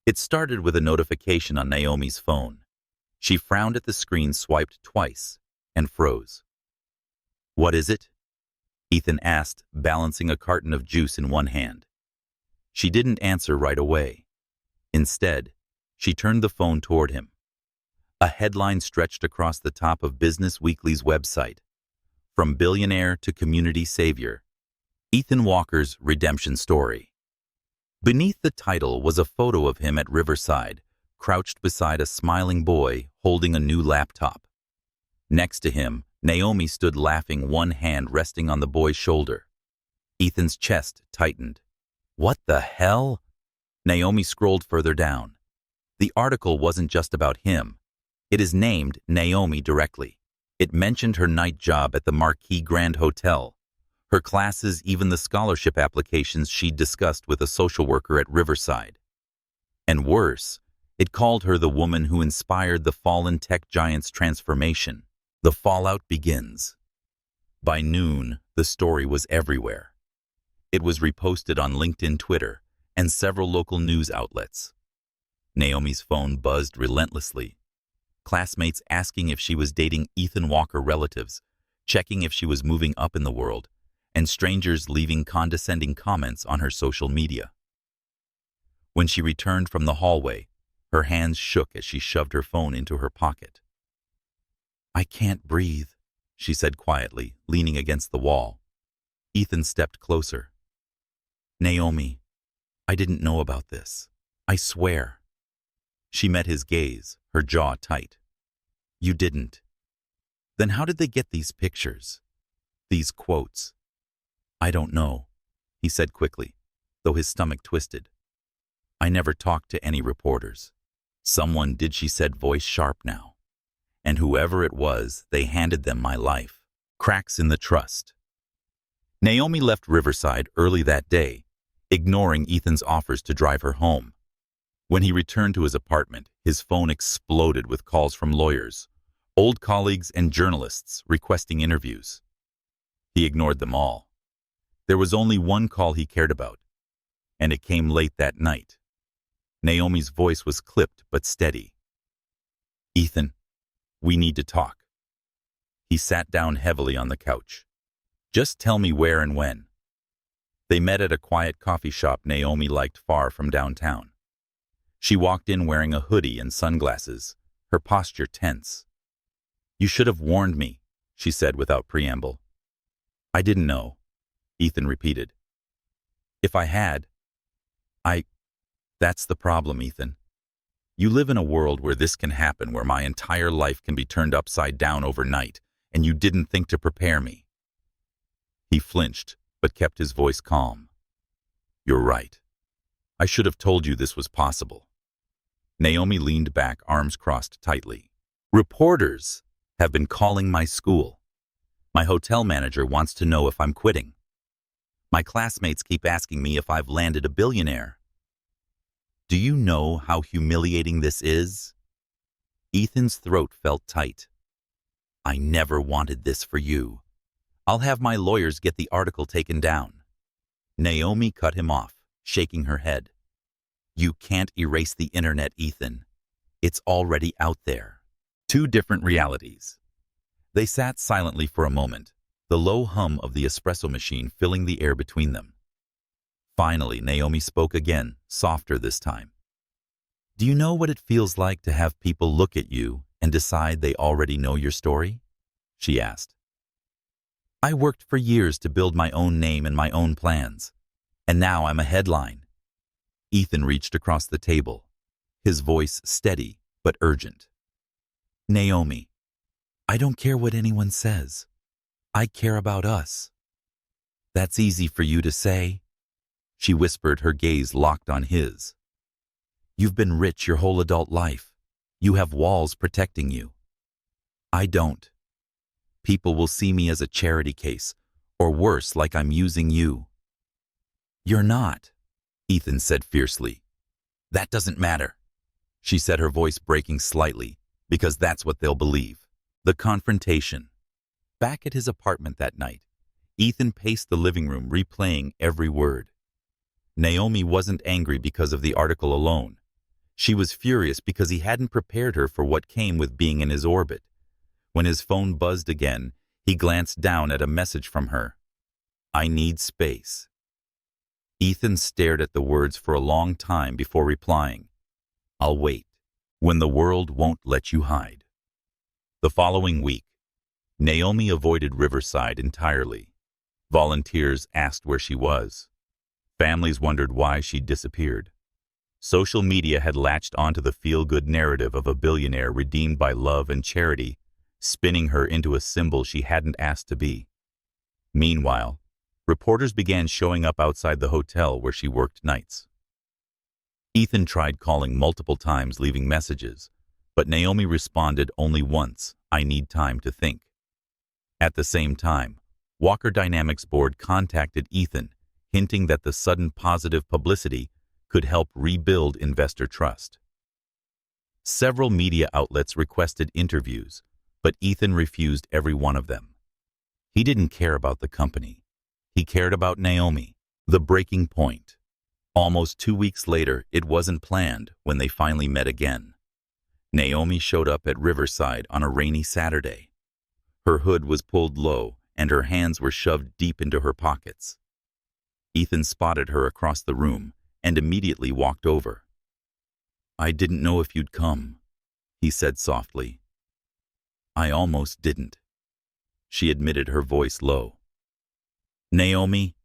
It started with a notification on Naomi's phone. She frowned at the screen, swiped twice, and froze. What is it? Ethan asked, balancing a carton of juice in one hand. She didn't answer right away. Instead, she turned the phone toward him. A headline stretched across the top of Business Weekly's website. From Billionaire to Community Savior. Ethan Walker's redemption story. Beneath the title was a photo of him at Riverside, crouched beside a smiling boy holding a new laptop. Next to him, Naomi stood laughing, one hand resting on the boy's shoulder. Ethan's chest tightened. What the hell? Naomi scrolled further down. The article wasn't just about him. It is named Naomi directly. It mentioned her night job at the Marquis Grand Hotel, her classes, even the scholarship applications she'd discussed with a social worker at Riverside. And worse, it called her the woman who inspired the fallen tech giant's transformation. The fallout begins. By noon, the story was everywhere. It was reposted on LinkedIn, Twitter, and several local news outlets. Naomi's phone buzzed relentlessly. Classmates asking if she was dating Ethan Walker relatives, checking if she was moving up in the world, and strangers leaving condescending comments on her social media. When she returned from the hallway, her hands shook as she shoved her phone into her pocket. "I can't breathe," she said quietly, leaning against the wall. Ethan stepped closer. "Naomi, I didn't know about this. I swear." She met his gaze, her jaw tight. "You didn't. Then how did they get these pictures? These quotes?" "I don't know," he said quickly, though his stomach twisted. "I never talked to any reporters." "Someone did," she said, voice sharp now. "And whoever it was, they handed them my life." Cracks in the trust. Naomi left Riverside early that day, ignoring Ethan's offers to drive her home. When he returned to his apartment, his phone exploded with calls from lawyers, old colleagues, and journalists requesting interviews. He ignored them all. There was only one call he cared about, and it came late that night. Naomi's voice was clipped but steady. "Ethan, we need to talk." He sat down heavily on the couch. "Just tell me where and when." They met at a quiet coffee shop Naomi liked far from downtown. She walked in wearing a hoodie and sunglasses, her posture tense. "You should have warned me," she said without preamble. "I didn't know," Ethan repeated. "If I had, That's the problem, Ethan. You live in a world where this can happen, where my entire life can be turned upside down overnight, and you didn't think to prepare me." He flinched, but kept his voice calm. "You're right. I should have told you this was possible." Naomi leaned back, arms crossed tightly. "Reporters have been calling my school. My hotel manager wants to know if I'm quitting. My classmates keep asking me if I've landed a billionaire. Do you know how humiliating this is?" Ethan's throat felt tight. "I never wanted this for you. I'll have my lawyers get the article taken down." Naomi cut him off, shaking her head. "You can't erase the internet, Ethan. It's already out there." Two different realities. They sat silently for a moment, the low hum of the espresso machine filling the air between them. Finally, Naomi spoke again, softer this time. "Do you know what it feels like to have people look at you and decide they already know your story?" she asked. "I worked for years to build my own name and my own plans, and now I'm a headline." Ethan reached across the table, his voice steady but urgent. "Naomi, I don't care what anyone says. I care about us." "That's easy for you to say," she whispered, her gaze locked on his. "You've been rich your whole adult life. You have walls protecting you. I don't. People will see me as a charity case, or worse, like I'm using you." "You're not," Ethan said fiercely. "That doesn't matter," she said, her voice breaking slightly, "because that's what they'll believe." The confrontation. Back at his apartment that night, Ethan paced the living room, replaying every word. Naomi wasn't angry because of the article alone. She was furious because he hadn't prepared her for what came with being in his orbit. When his phone buzzed again, he glanced down at a message from her. "I need space." Ethan stared at the words for a long time before replying, "I'll wait. When the world won't let you hide." The following week, Naomi avoided Riverside entirely. Volunteers asked where she was. Families wondered why she'd disappeared. Social media had latched onto the feel-good narrative of a billionaire redeemed by love and charity, spinning her into a symbol she hadn't asked to be. Meanwhile, reporters began showing up outside the hotel where she worked nights. Ethan tried calling multiple times, leaving messages, but Naomi responded only once, "I need time to think." At the same time, Walker Dynamics board contacted Ethan, hinting that the sudden positive publicity could help rebuild investor trust. Several media outlets requested interviews, but Ethan refused every one of them. He didn't care about the company. He cared about Naomi. The breaking point. Almost 2 weeks later, it wasn't planned when they finally met again. Naomi showed up at Riverside on a rainy Saturday. Her hood was pulled low, and her hands were shoved deep into her pockets. Ethan spotted her across the room and immediately walked over. "I didn't know if you'd come," he said softly. "I almost didn't," she admitted, her voice low. "Naomi,"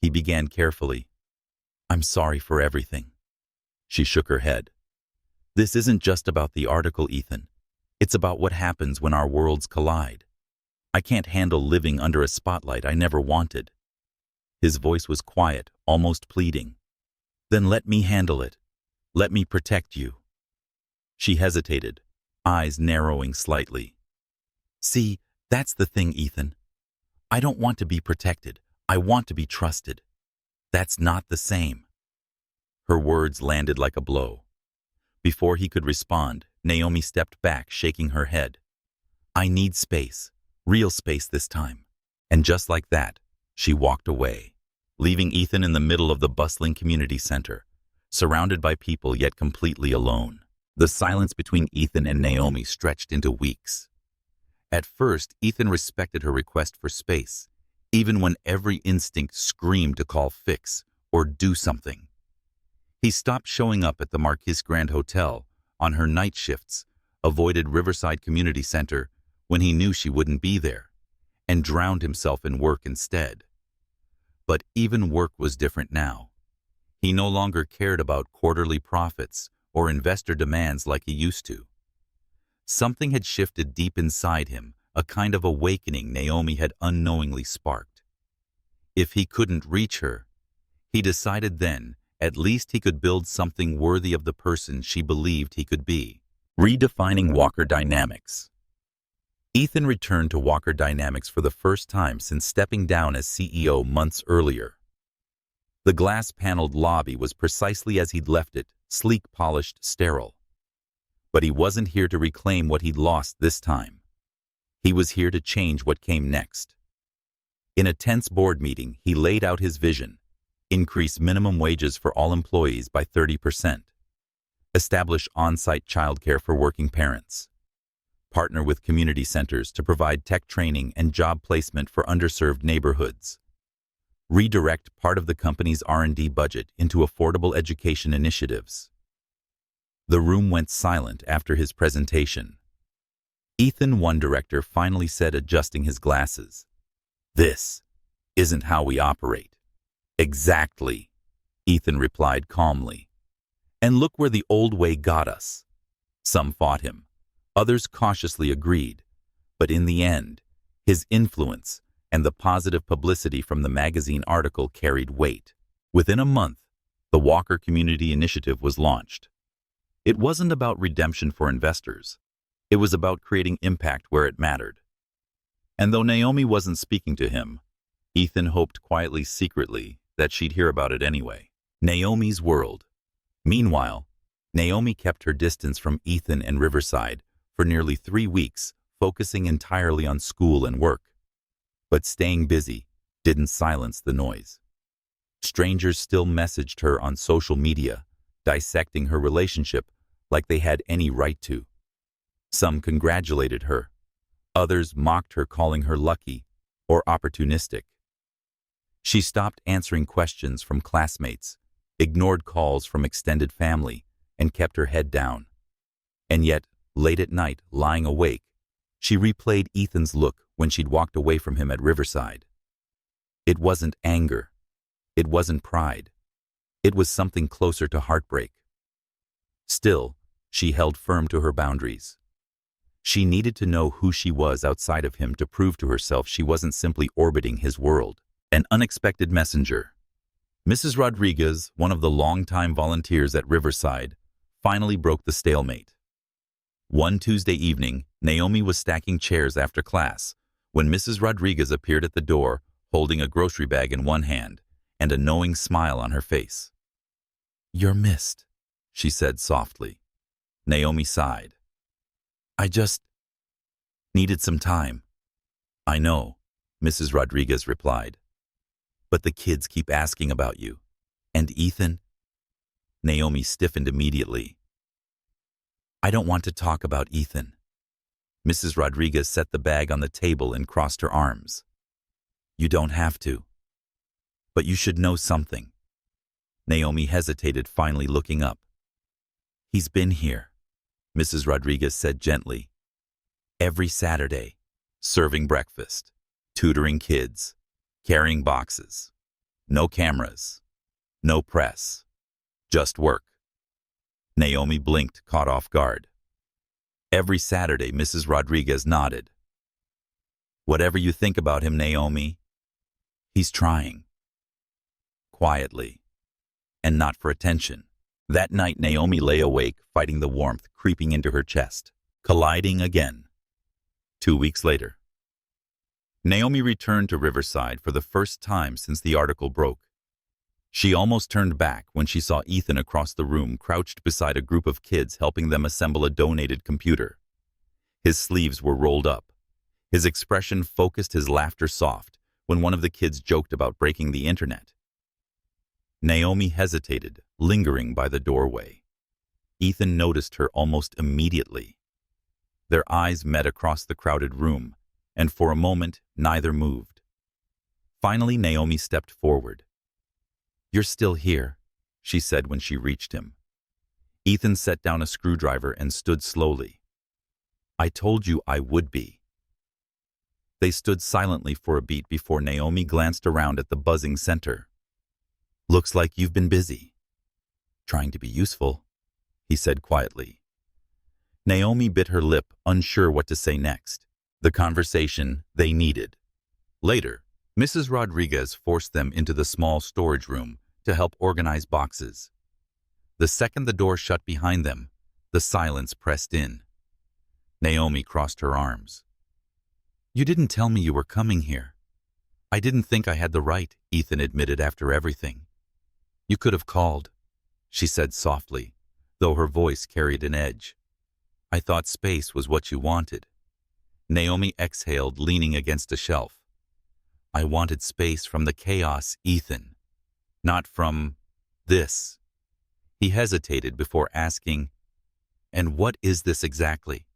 he began carefully, "I'm sorry for everything." She shook her head. "This isn't just about the article, Ethan. It's about what happens when our worlds collide. I can't handle living under a spotlight I never wanted." His voice was quiet, almost pleading. "Then let me handle it. Let me protect you." She hesitated, eyes narrowing slightly. "See, that's the thing, Ethan. I don't want to be protected. I want to be trusted. That's not the same." Her words landed like a blow. Before he could respond, Naomi stepped back, shaking her head. "I need space, real space this time." And just like that, she walked away, leaving Ethan in the middle of the bustling community center, surrounded by people yet completely alone. The silence between Ethan and Naomi stretched into weeks. At first, Ethan respected her request for space, even when every instinct screamed to call fix or do something. He stopped showing up at the Marquis Grand Hotel on her night shifts, avoided Riverside Community Center when he knew she wouldn't be there, and drowned himself in work instead. But even work was different now. He no longer cared about quarterly profits or investor demands like he used to. Something had shifted deep inside him, a kind of awakening Naomi had unknowingly sparked. If he couldn't reach her, he decided then at least he could build something worthy of the person she believed he could be. Redefining Walker Dynamics. Ethan returned to Walker Dynamics for the first time since stepping down as CEO months earlier. The glass-paneled lobby was precisely as he'd left it, sleek, polished, sterile. But he wasn't here to reclaim what he'd lost this time. He was here to change what came next. In a tense board meeting, he laid out his vision: increase minimum wages for all employees by 30%, establish on-site childcare for working parents, partner with community centers to provide tech training and job placement for underserved neighborhoods, redirect part of the company's R&D budget into affordable education initiatives. The room went silent after his presentation. Ethan, one director, finally said, adjusting his glasses, "This isn't how we operate." "Exactly," Ethan replied calmly. "And look where the old way got us." Some fought him. Others cautiously agreed. But in the end, his influence and the positive publicity from the magazine article carried weight. Within a month, the Walker Community Initiative was launched. It wasn't about redemption for investors. It was about creating impact where it mattered. And though Naomi wasn't speaking to him, Ethan hoped quietly, secretly, that she'd hear about it anyway. Naomi's world. Meanwhile, Naomi kept her distance from Ethan and Riverside for nearly 3 weeks, focusing entirely on school and work. But staying busy didn't silence the noise. Strangers still messaged her on social media, dissecting her relationship like they had any right to. Some congratulated her. Others mocked her, calling her lucky or opportunistic. She stopped answering questions from classmates, ignored calls from extended family, and kept her head down. And yet, late at night, lying awake, she replayed Ethan's look when she'd walked away from him at Riverside. It wasn't anger. It wasn't pride. It was something closer to heartbreak. Still, she held firm to her boundaries. She needed to know who she was outside of him to prove to herself she wasn't simply orbiting his world. An unexpected messenger. Mrs. Rodriguez, one of the longtime volunteers at Riverside, finally broke the stalemate. One Tuesday evening, Naomi was stacking chairs after class when Mrs. Rodriguez appeared at the door, holding a grocery bag in one hand and a knowing smile on her face. "You're missed," she said softly. Naomi sighed. "I just needed some time." "I know," Mrs. Rodriguez replied. "But the kids keep asking about you. And Ethan?" Naomi stiffened immediately. "I don't want to talk about Ethan." Mrs. Rodriguez set the bag on the table and crossed her arms. You don't have to. But you should know something. Naomi hesitated, finally looking up. He's been here, Mrs. Rodriguez said gently. Every Saturday, serving breakfast, tutoring kids, carrying boxes. No cameras, no press, just work. Naomi blinked, caught off guard. Every Saturday, Mrs. Rodriguez nodded. Whatever you think about him, Naomi, he's trying. Quietly, and not for attention. That night, Naomi lay awake, fighting the warmth creeping into her chest, colliding again. 2 weeks later, Naomi returned to Riverside for the first time since the article broke. She almost turned back when she saw Ethan across the room, crouched beside a group of kids, helping them assemble a donated computer. His sleeves were rolled up, his expression focused, his laughter soft, when one of the kids joked about breaking the internet. Naomi hesitated, lingering by the doorway. Ethan noticed her almost immediately. Their eyes met across the crowded room, and for a moment, neither moved. Finally, Naomi stepped forward. "You're still here," she said when she reached him. Ethan set down a screwdriver and stood slowly. "I told you I would be." They stood silently for a beat before Naomi glanced around at the buzzing center. "Looks like you've been busy." "Trying to be useful," he said quietly. Naomi bit her lip, unsure what to say next. The conversation they needed. Later, Mrs. Rodriguez forced them into the small storage room to help organize boxes. The second the door shut behind them, the silence pressed in. Naomi crossed her arms. "You didn't tell me you were coming here. I didn't think I had the right," Ethan admitted, "after everything." "You could have called," she said softly, though her voice carried an edge. "I thought space was what you wanted." Naomi exhaled, leaning against a shelf. "I wanted space from the chaos, Ethan. Not from this." He hesitated before asking, "And what is this exactly?"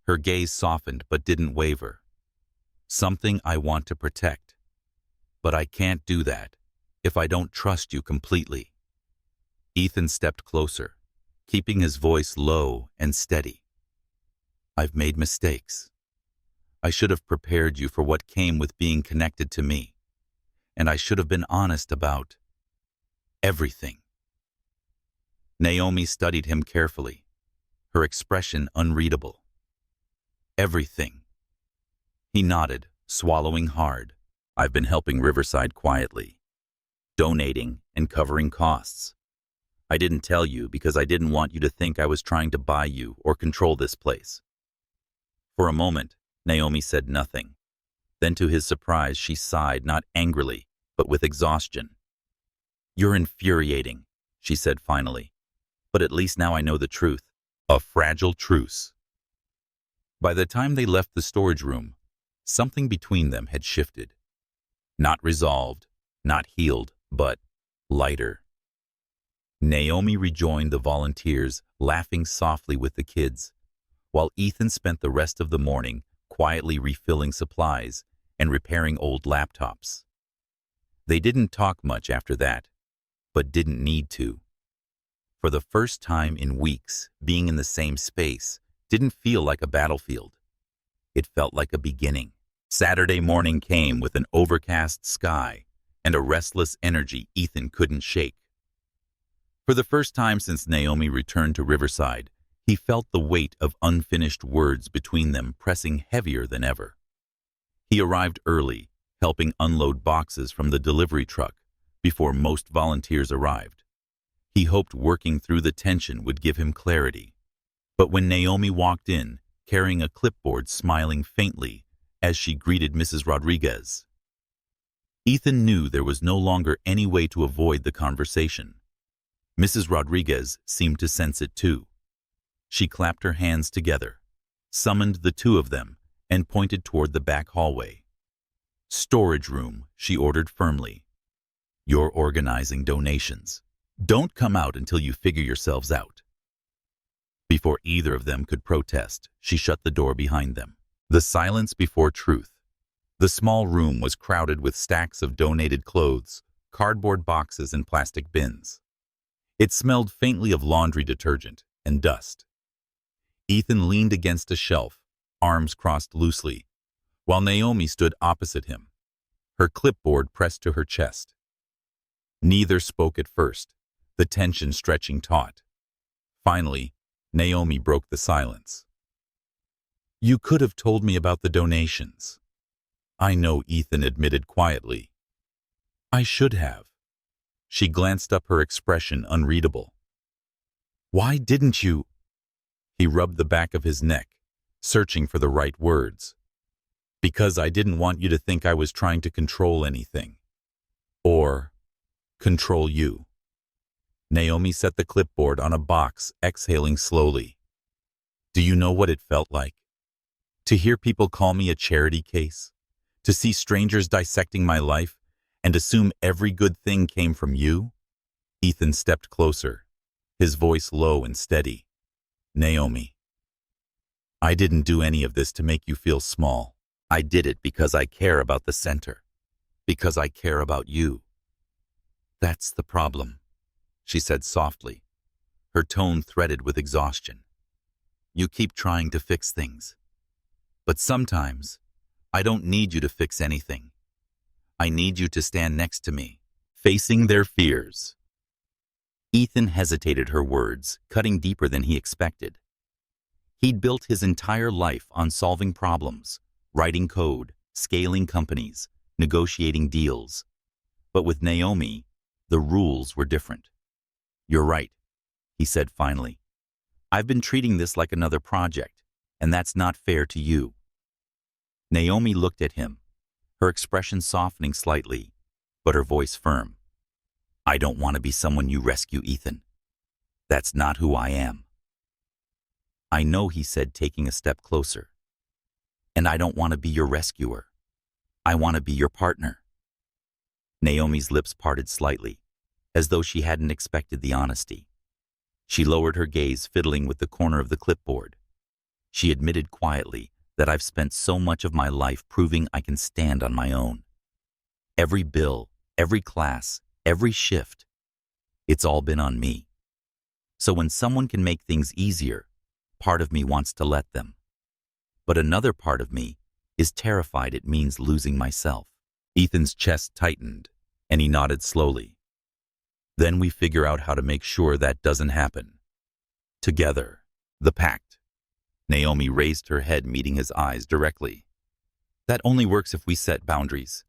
Her gaze softened but didn't waver. "Something I want to protect. But I can't do that if I don't trust you completely." Ethan stepped closer, keeping his voice low and steady. "I've made mistakes. I should have prepared you for what came with being connected to me. And I should have been honest about everything." Naomi studied him carefully, her expression unreadable. "Everything." He nodded, swallowing hard. "I've been helping Riverside quietly, donating and covering costs. I didn't tell you because I didn't want you to think I was trying to buy you or control this place." For a moment, Naomi said nothing. Then, to his surprise, she sighed, not angrily, but with exhaustion. "You're infuriating," she said finally. "But at least now I know the truth." A fragile truce. By the time they left the storage room, something between them had shifted. Not resolved, not healed, but lighter. Naomi rejoined the volunteers, laughing softly with the kids, while Ethan spent the rest of the morning quietly refilling supplies and repairing old laptops. They didn't talk much after that, but didn't need to. For the first time in weeks, being in the same space didn't feel like a battlefield. It felt like a beginning. Saturday morning came with an overcast sky and a restless energy Ethan couldn't shake. For the first time since Naomi returned to Riverside, he felt the weight of unfinished words between them pressing heavier than ever. He arrived early, helping unload boxes from the delivery truck before most volunteers arrived. He hoped working through the tension would give him clarity. But when Naomi walked in, carrying a clipboard, smiling faintly as she greeted Mrs. Rodriguez, Ethan knew there was no longer any way to avoid the conversation. Mrs. Rodriguez seemed to sense it too. She clapped her hands together, summoned the two of them, and pointed toward the back hallway. "Storage room," she ordered firmly. "You're organizing donations. Don't come out until you figure yourselves out." Before either of them could protest, she shut the door behind them. The silence before truth. The small room was crowded with stacks of donated clothes, cardboard boxes, and plastic bins. It smelled faintly of laundry detergent and dust. Ethan leaned against a shelf, arms crossed loosely, while Naomi stood opposite him, her clipboard pressed to her chest. Neither spoke at first, the tension stretching taut. Finally, Naomi broke the silence. "You could have told me about the donations." "I know," Ethan admitted quietly. "I should have." She glanced up, her expression unreadable. "Why didn't you?" He rubbed the back of his neck, searching for the right words. "Because I didn't want you to think I was trying to control anything. Or control you." Naomi set the clipboard on a box, exhaling slowly. "Do you know what it felt like? To hear people call me a charity case? To see strangers dissecting my life and assume every good thing came from you?" Ethan stepped closer, his voice low and steady. "Naomi, I didn't do any of this to make you feel small. I did it because I care about the center, because I care about you." "That's the problem," she said softly, her tone threaded with exhaustion. "You keep trying to fix things. But sometimes, I don't need you to fix anything. I need you to stand next to me, facing their fears." Ethan hesitated, her words cutting deeper than he expected. He'd built his entire life on solving problems, writing code, scaling companies, negotiating deals. But with Naomi, the rules were different. "You're right," he said finally. "I've been treating this like another project, and that's not fair to you." Naomi looked at him, her expression softening slightly, but her voice firm. "I don't want to be someone you rescue, Ethan. That's not who I am." "I know," he said, taking a step closer. "And I don't want to be your rescuer. I want to be your partner." Naomi's lips parted slightly, as though she hadn't expected the honesty. She lowered her gaze, fiddling with the corner of the clipboard. She admitted quietly that "I've spent so much of my life proving I can stand on my own. Every bill, every class, every shift, it's all been on me. So when someone can make things easier, part of me wants to let them. But another part of me is terrified it means losing myself." Ethan's chest tightened, and he nodded slowly. "Then we figure out how to make sure that doesn't happen. Together, the pact." Naomi raised her head, meeting his eyes directly. "That only works if we set boundaries."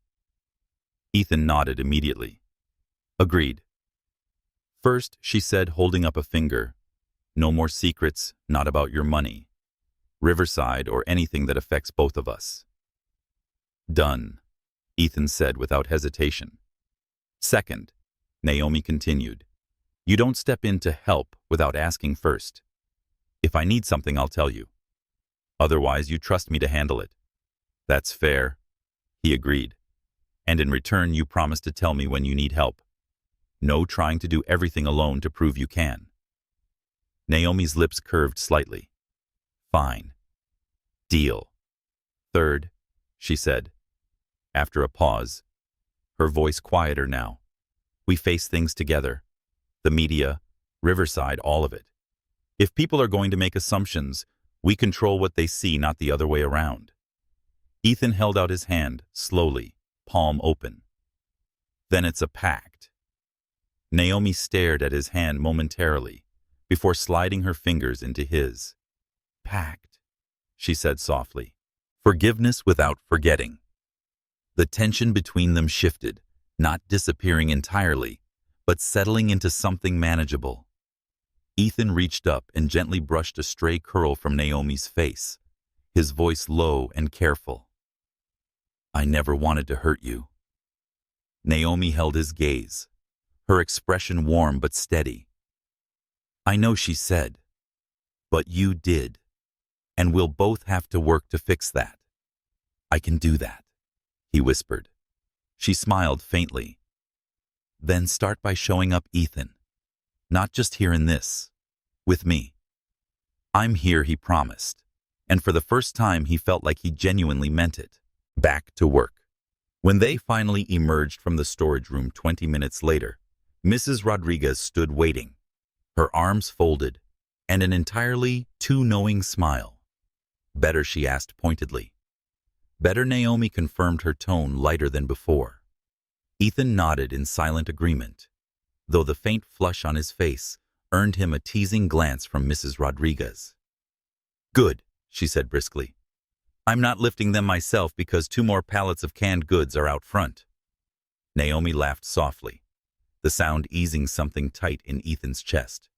Ethan nodded immediately. "Agreed." "First," she said, holding up a finger, "no more secrets, not about your money, Riverside, or anything that affects both of us." "Done," Ethan said without hesitation. "Second," Naomi continued, "you don't step in to help without asking first. If I need something, I'll tell you. Otherwise, you trust me to handle it." "That's fair," he agreed. "And in return, you promise to tell me when you need help. No trying to do everything alone to prove you can." Naomi's lips curved slightly. "Fine. Deal." "Third," she said, after a pause, her voice quieter now, "we face things together. The media, Riverside, all of it. If people are going to make assumptions, we control what they see, not the other way around." Ethan held out his hand, slowly, palm open. "Then it's a pact." Naomi stared at his hand momentarily, before sliding her fingers into his. "Pact," she said softly. "Forgiveness without forgetting." The tension between them shifted, not disappearing entirely, but settling into something manageable. Ethan reached up and gently brushed a stray curl from Naomi's face, his voice low and careful. "I never wanted to hurt you." Naomi held his gaze, her expression warm but steady. "I know," she said, "but you did, and we'll both have to work to fix that." "I can do that," he whispered. She smiled faintly. "Then start by showing up, Ethan. Not just here in this. With me." "I'm here," he promised, and for the first time he felt like he genuinely meant it. Back to work. When they finally emerged from the storage room 20 minutes later, Mrs. Rodriguez stood waiting, her arms folded, and an entirely too knowing smile. "Better?" she asked pointedly. "Better," Naomi confirmed, her tone lighter than before. Ethan nodded in silent agreement, though the faint flush on his face earned him a teasing glance from Mrs. Rodriguez. "Good," she said briskly. "I'm not lifting them myself because 2 more pallets of canned goods are out front." Naomi laughed softly, the sound easing something tight in Ethan's chest.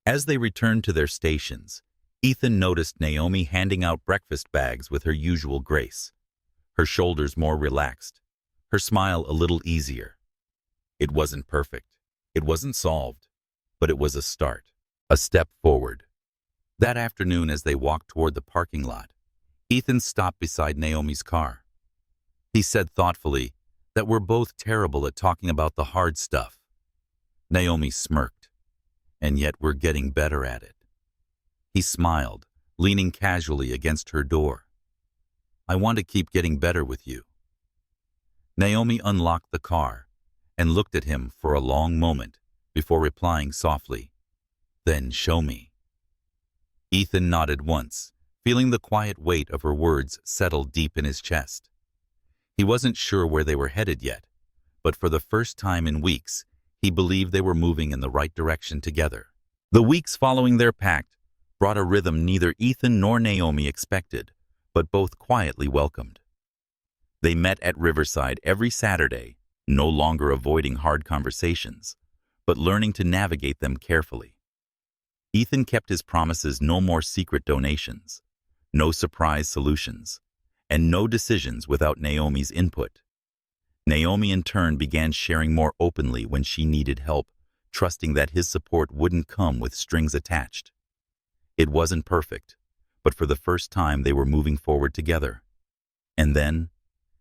As they returned to their stations, Ethan noticed Naomi handing out breakfast bags with her usual grace, her shoulders more relaxed, her smile a little easier. It wasn't perfect, it wasn't solved, but it was a start, a step forward. That afternoon, as they walked toward the parking lot, Ethan stopped beside Naomi's car. He said thoughtfully that we're both terrible at talking about the hard stuff. Naomi smirked, and yet we're getting better at it. He smiled, leaning casually against her door. I want to keep getting better with you. Naomi unlocked the car and looked at him for a long moment before replying softly, "Then show me." Ethan nodded once, feeling the quiet weight of her words settle deep in his chest. He wasn't sure where they were headed yet, but for the first time in weeks, he believed they were moving in the right direction together. The weeks following their pact brought a rhythm neither Ethan nor Naomi expected, but both quietly welcomed. They met at Riverside every Saturday, no longer avoiding hard conversations, but learning to navigate them carefully. Ethan kept his promises: no more secret donations, no surprise solutions, and no decisions without Naomi's input. Naomi in turn began sharing more openly when she needed help, trusting that his support wouldn't come with strings attached. It wasn't perfect, but for the first time they were moving forward together. And then,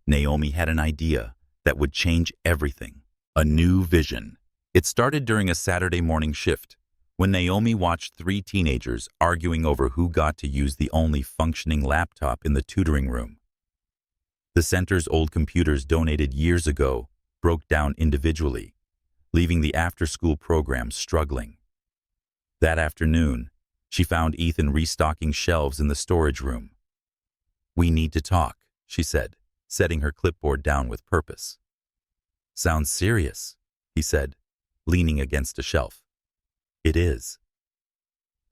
Naomi had an idea that would change everything, a new vision. It started during a Saturday morning shift, when Naomi watched 3 teenagers arguing over who got to use the only functioning laptop in the tutoring room. The center's old computers, donated years ago, broke down individually, leaving the after-school program struggling. That afternoon, she found Ethan restocking shelves in the storage room. "We need to talk," she said, setting her clipboard down with purpose. "Sounds serious," he said, leaning against a shelf. "It is."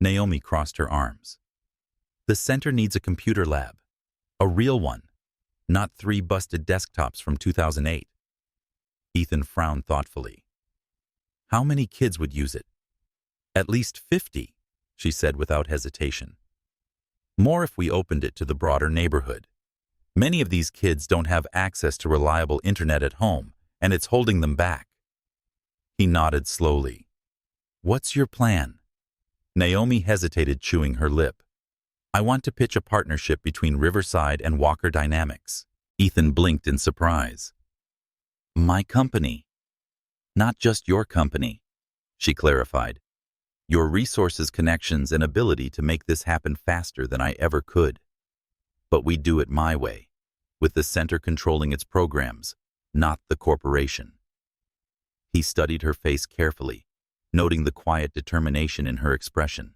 Naomi crossed her arms. "The center needs a computer lab, a real one, not 3 busted desktops from 2008. Ethan frowned thoughtfully. "How many kids would use it?" "At least 50, she said without hesitation. "More if we opened it to the broader neighborhood. Many of these kids don't have access to reliable internet at home, and it's holding them back." He nodded slowly. "What's your plan?" Naomi hesitated, chewing her lip. "I want to pitch a partnership between Riverside and Walker Dynamics." Ethan blinked in surprise. "My company." "Not just your company," she clarified. "Your resources, connections, and ability to make this happen faster than I ever could. But we do it my way, with the center controlling its programs, not the corporation." He studied her face carefully, noting the quiet determination in her expression.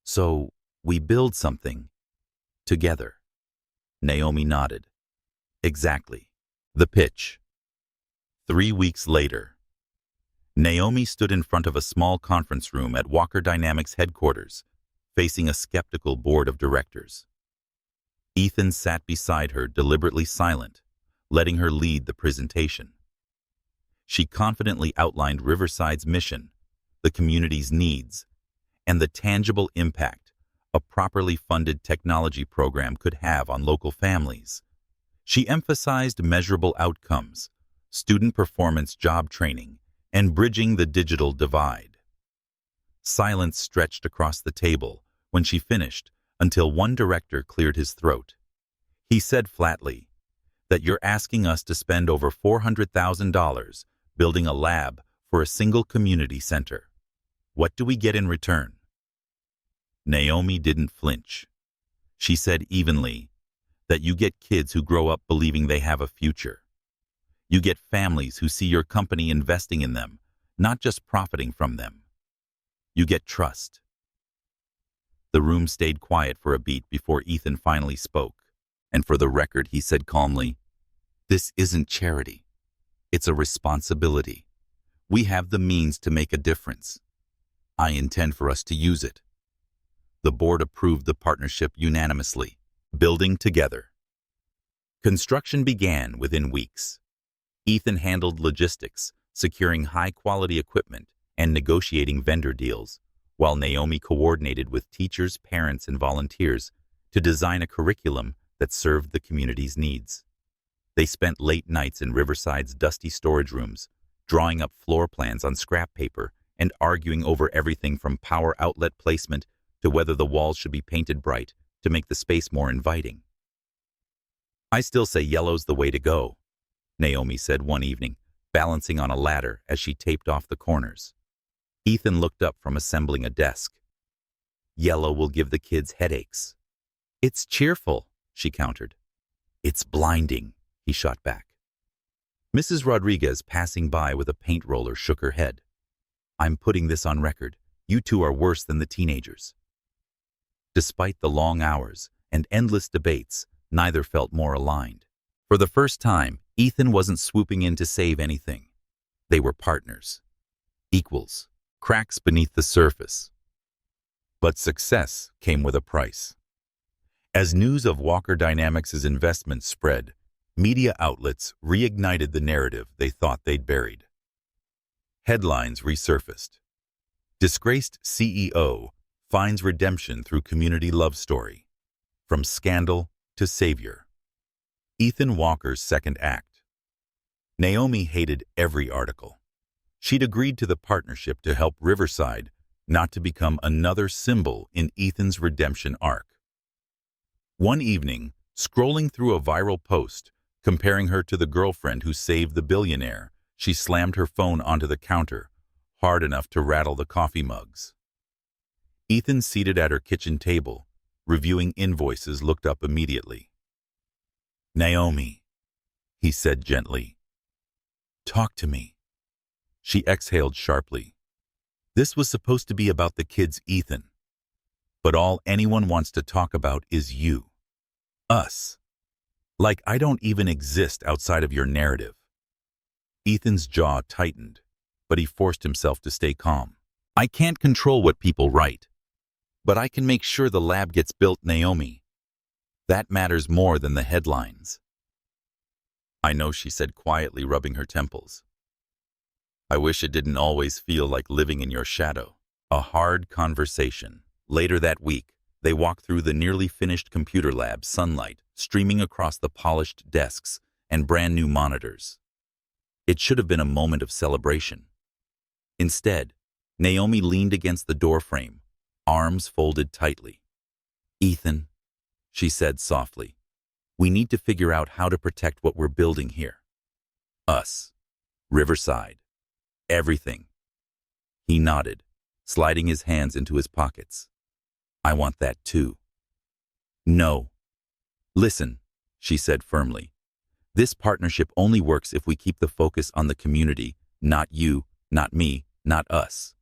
"So, we build something together." Naomi nodded. "Exactly. The pitch." 3 weeks later, Naomi stood in front of a small conference room at Walker Dynamics headquarters, facing a skeptical board of directors. Ethan sat beside her, deliberately silent, letting her lead the presentation. She confidently outlined Riverside's mission, the community's needs, and the tangible impact a properly funded technology program could have on local families. She emphasized measurable outcomes, student performance, job training, and bridging the digital divide. Silence stretched across the table when she finished, until one director cleared his throat. He said flatly, "That you're asking us to spend over $400,000 building a lab for a single community center. What do we get in return?" Naomi didn't flinch. She said evenly, that you get kids who grow up believing they have a future. You get families who see your company investing in them, not just profiting from them. You get trust. The room stayed quiet for a beat before Ethan finally spoke, and for the record he said calmly, "This isn't charity. It's a responsibility. We have the means to make a difference. I intend for us to use it." The board approved the partnership unanimously, building together. Construction began within weeks. Ethan handled logistics, securing high-quality equipment and negotiating vendor deals, while Naomi coordinated with teachers, parents, and volunteers to design a curriculum that served the community's needs. They spent late nights in Riverside's dusty storage rooms, drawing up floor plans on scrap paper and arguing over everything from power outlet placement to whether the walls should be painted bright to make the space more inviting. "I still say yellow's the way to go," Naomi said one evening, balancing on a ladder as she taped off the corners. Ethan looked up from assembling a desk. "Yellow will give the kids headaches." "It's cheerful," she countered. "It's blinding," he shot back. Mrs. Rodriguez, passing by with a paint roller, shook her head. "I'm putting this on record. You two are worse than the teenagers." Despite the long hours and endless debates, neither felt more aligned. For the first time, Ethan wasn't swooping in to save anything. They were partners. Equals. Cracks beneath the surface. But success came with a price. As news of Walker Dynamics' investment spread, media outlets reignited the narrative they thought they'd buried. Headlines resurfaced. Disgraced CEO finds redemption through community love story. From scandal to savior. Ethan Walker's second act. Naomi hated every article. She'd agreed to the partnership to help Riverside not to become another symbol in Ethan's redemption arc. One evening, scrolling through a viral post comparing her to the girlfriend who saved the billionaire, she slammed her phone onto the counter, hard enough to rattle the coffee mugs. Ethan, seated at her kitchen table, reviewing invoices, looked up immediately. "Naomi," he said gently. "Talk to me." She exhaled sharply. This was supposed to be about the kids, Ethan. But all anyone wants to talk about is you. Us. Like I don't even exist outside of your narrative. Ethan's jaw tightened, but he forced himself to stay calm. "I can't control what people write, but I can make sure the lab gets built, Naomi. That matters more than the headlines." "I know," she said quietly, rubbing her temples. "I wish it didn't always feel like living in your shadow." A hard conversation. Later that week, they walked through the nearly finished computer lab, sunlight streaming across the polished desks and brand new monitors. It should have been a moment of celebration. Instead, Naomi leaned against the doorframe, arms folded tightly. "Ethan," she said softly, "we need to figure out how to protect what we're building here. Us. Riverside. Everything." He nodded, sliding his hands into his pockets. "I want that too." "No." "Listen," she said firmly. "This partnership only works if we keep the focus on the community, not you, not me, not us.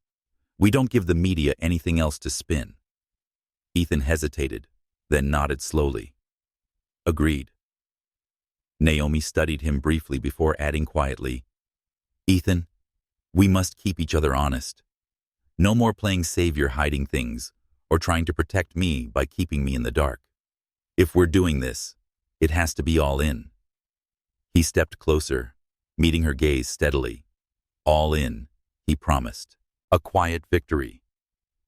We don't give the media anything else to spin." Ethan hesitated, then nodded slowly. "Agreed." Naomi studied him briefly before adding quietly, "Ethan, we must keep each other honest. No more playing savior, hiding things, or trying to protect me by keeping me in the dark. If we're doing this, it has to be all in." He stepped closer, meeting her gaze steadily. "All in," he promised. A quiet victory.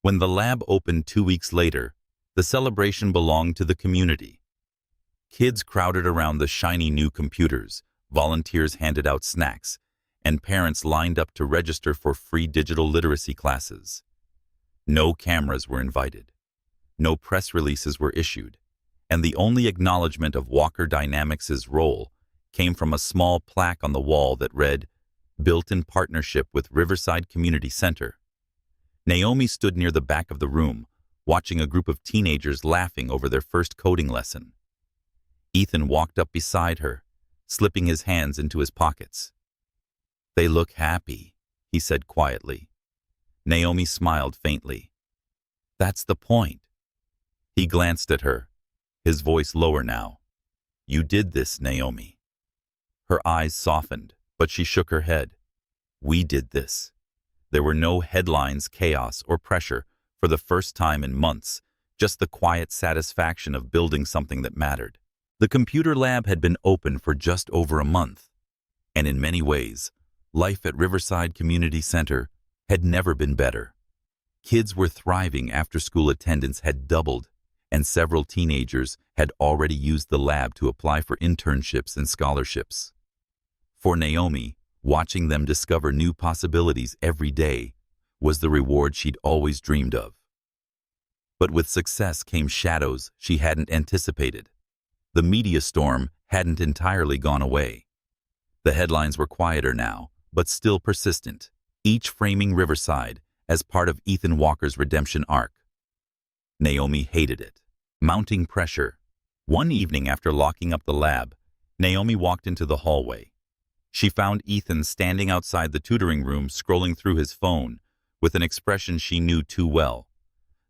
When the lab opened 2 weeks later, the celebration belonged to the community. Kids crowded around the shiny new computers, volunteers handed out snacks, and parents lined up to register for free digital literacy classes. No cameras were invited. No press releases were issued, and the only acknowledgement of Walker Dynamics' role came from a small plaque on the wall that read, "Built in partnership with Riverside Community Center." Naomi stood near the back of the room, watching a group of teenagers laughing over their first coding lesson. Ethan walked up beside her, slipping his hands into his pockets. "They look happy," he said quietly. Naomi smiled faintly. "That's the point." He glanced at her, his voice lower now. "You did this, Naomi." Her eyes softened, but she shook her head. "We did this." There were no headlines, chaos, or pressure for the first time in months, just the quiet satisfaction of building something that mattered. The computer lab had been open for just over a month, and in many ways, life at Riverside Community Center had never been better. Kids were thriving, after-school attendance had doubled, and several teenagers had already used the lab to apply for internships and scholarships. For Naomi, watching them discover new possibilities every day was the reward she'd always dreamed of. But with success came shadows she hadn't anticipated. The media storm hadn't entirely gone away. The headlines were quieter now, but still persistent, each framing Riverside as part of Ethan Walker's redemption arc. Naomi hated it. Mounting pressure. One evening after locking up the lab, Naomi walked into the hallway. She found Ethan standing outside the tutoring room, scrolling through his phone with an expression she knew too well.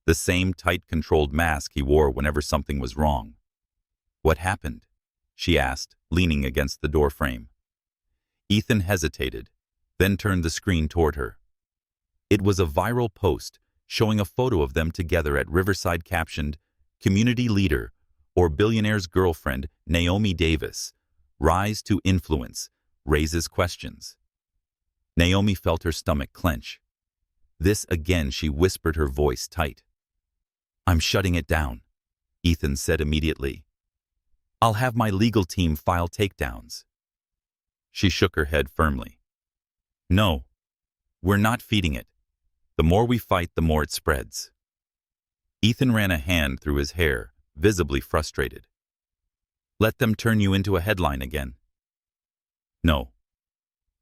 The same tight, controlled mask he wore whenever something was wrong. "What happened?" she asked, leaning against the doorframe. Ethan hesitated, then turned the screen toward her. It was a viral post showing a photo of them together at Riverside captioned, "Community Leader or Billionaire's Girlfriend Naomi Davis, Rise to Influence, Raises Questions." Naomi felt her stomach clench. This again, she whispered, her voice tight. "I'm shutting it down," Ethan said immediately. "I'll have my legal team file takedowns." She shook her head firmly. "No, we're not feeding it. The more we fight, the more it spreads." Ethan ran a hand through his hair, visibly frustrated. "Let them turn you into a headline again." "No,"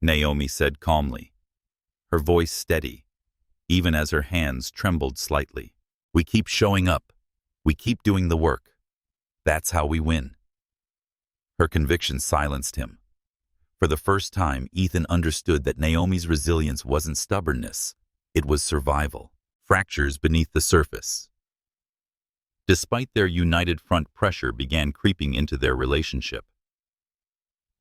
Naomi said calmly, her voice steady, even as her hands trembled slightly. "We keep showing up. We keep doing the work. That's how we win." Her conviction silenced him. For the first time, Ethan understood that Naomi's resilience wasn't stubbornness. It was survival, fractures beneath the surface. Despite their united front, pressure began creeping into their relationship.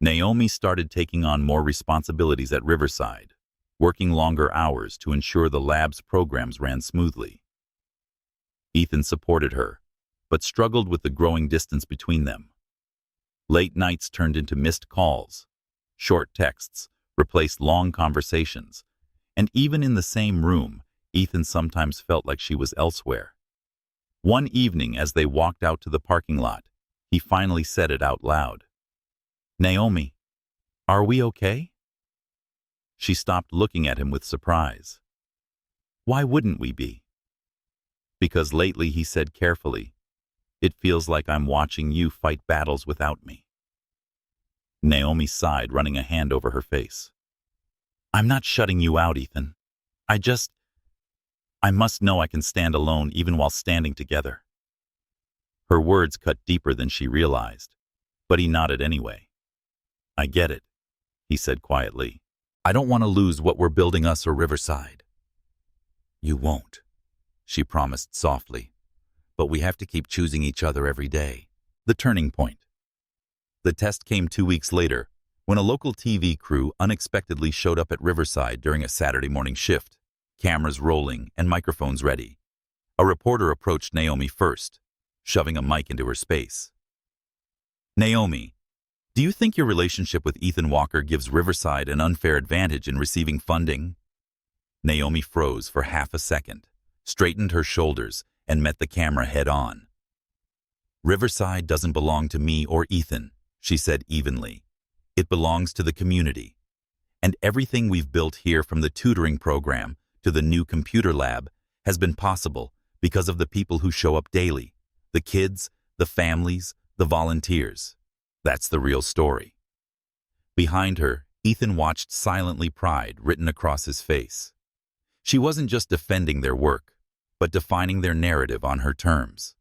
Naomi started taking on more responsibilities at Riverside, working longer hours to ensure the lab's programs ran smoothly. Ethan supported her, but struggled with the growing distance between them. Late nights turned into missed calls. Short texts replaced long conversations, and even in the same room, Ethan sometimes felt like she was elsewhere. One evening, as they walked out to the parking lot, he finally said it out loud. "Naomi, are we okay?" She stopped, looking at him with surprise. "Why wouldn't we be?" "Because lately," he said carefully, "it feels like I'm watching you fight battles without me." Naomi sighed, running a hand over her face. "I'm not shutting you out, Ethan. I must know I can stand alone even while standing together." Her words cut deeper than she realized, but he nodded anyway. "I get it," he said quietly. "I don't want to lose what we're building, us or Riverside." "You won't," she promised softly. "But we have to keep choosing each other every day." The turning point. The test came 2 weeks later, when a local TV crew unexpectedly showed up at Riverside during a Saturday morning shift, cameras rolling and microphones ready. A reporter approached Naomi first, shoving a mic into her space. "Naomi, do you think your relationship with Ethan Walker gives Riverside an unfair advantage in receiving funding?" Naomi froze for half a second, straightened her shoulders, and met the camera head-on. "Riverside doesn't belong to me or Ethan," she said evenly. "It belongs to the community. And everything we've built here, from the tutoring program to the new computer lab, has been possible because of the people who show up daily. The kids, the families, the volunteers. That's the real story." Behind her, Ethan watched silently, pride written across his face. She wasn't just defending their work, but defining their narrative on her terms.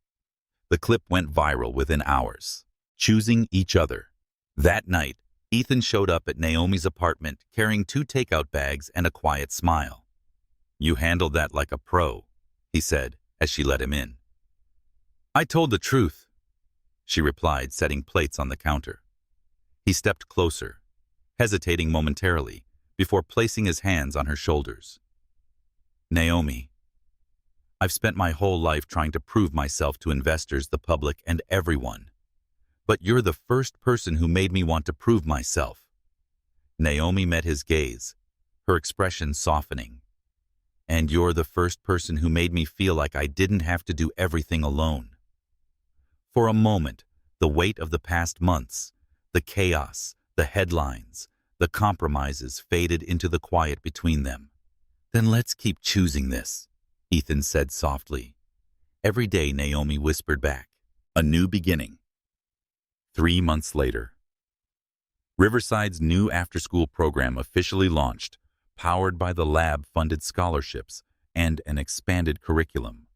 The clip went viral within hours. choosing each other. That night, Ethan showed up at Naomi's apartment carrying 2 takeout bags and a quiet smile. "You handled that like a pro," he said as she let him in. "I told the truth," she replied, setting plates on the counter. He stepped closer, hesitating momentarily before placing his hands on her shoulders. "Naomi, I've spent my whole life trying to prove myself to investors, the public, and everyone. But you're the first person who made me want to prove myself." Naomi met his gaze, her expression softening. "And you're the first person who made me feel like I didn't have to do everything alone." For a moment, the weight of the past months, the chaos, the headlines, the compromises faded into the quiet between them. "Then let's keep choosing this," Ethan said softly. "Every day," Naomi whispered back. "A new beginning." 3 months later. Riverside's new after-school program officially launched, powered by the lab-funded scholarships and an expanded curriculum.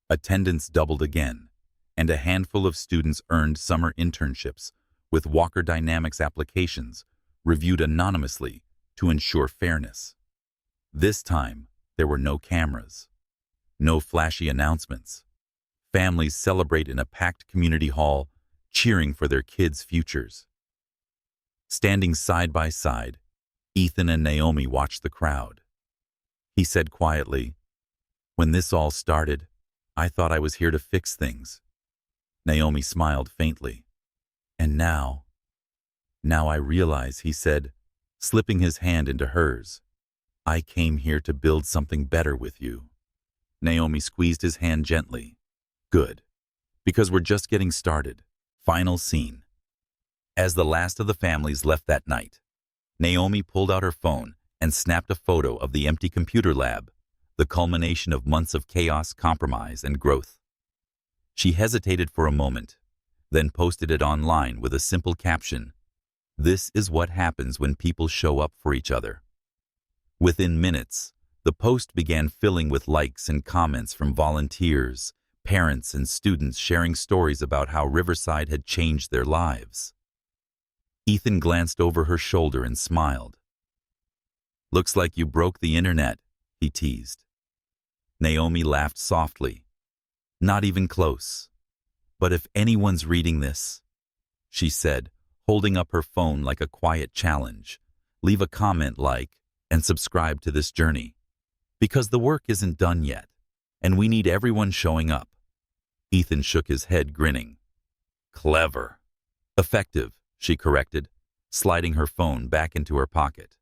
Attendance doubled again, and a handful of students earned summer internships with Walker Dynamics applications reviewed anonymously to ensure fairness. This time, there were no cameras, no flashy announcements. Families celebrate in a packed community hall, cheering for their kids' futures. Standing side by side, Ethan and Naomi watched the crowd. He said quietly, "When this all started, I thought I was here to fix things." Naomi smiled faintly. "And now I realize," he said, slipping his hand into hers. "I came here to build something better with you." Naomi squeezed his hand gently. "Good, because we're just getting started." Final scene. As the last of the families left that night, Naomi pulled out her phone and snapped a photo of the empty computer lab, the culmination of months of chaos, compromise, and growth. She hesitated for a moment, then posted it online with a simple caption, "This is what happens when people show up for each other." Within minutes, the post began filling with likes and comments from volunteers, parents, and students sharing stories about how Riverside had changed their lives. Ethan glanced over her shoulder and smiled. "Looks like you broke the internet," he teased. Naomi laughed softly. "Not even close. But if anyone's reading this," she said, holding up her phone like a quiet challenge, "leave a comment, like, and subscribe to this journey. Because the work isn't done yet, and we need everyone showing up." Ethan shook his head, grinning. "Clever." "Effective," she corrected, sliding her phone back into her pocket.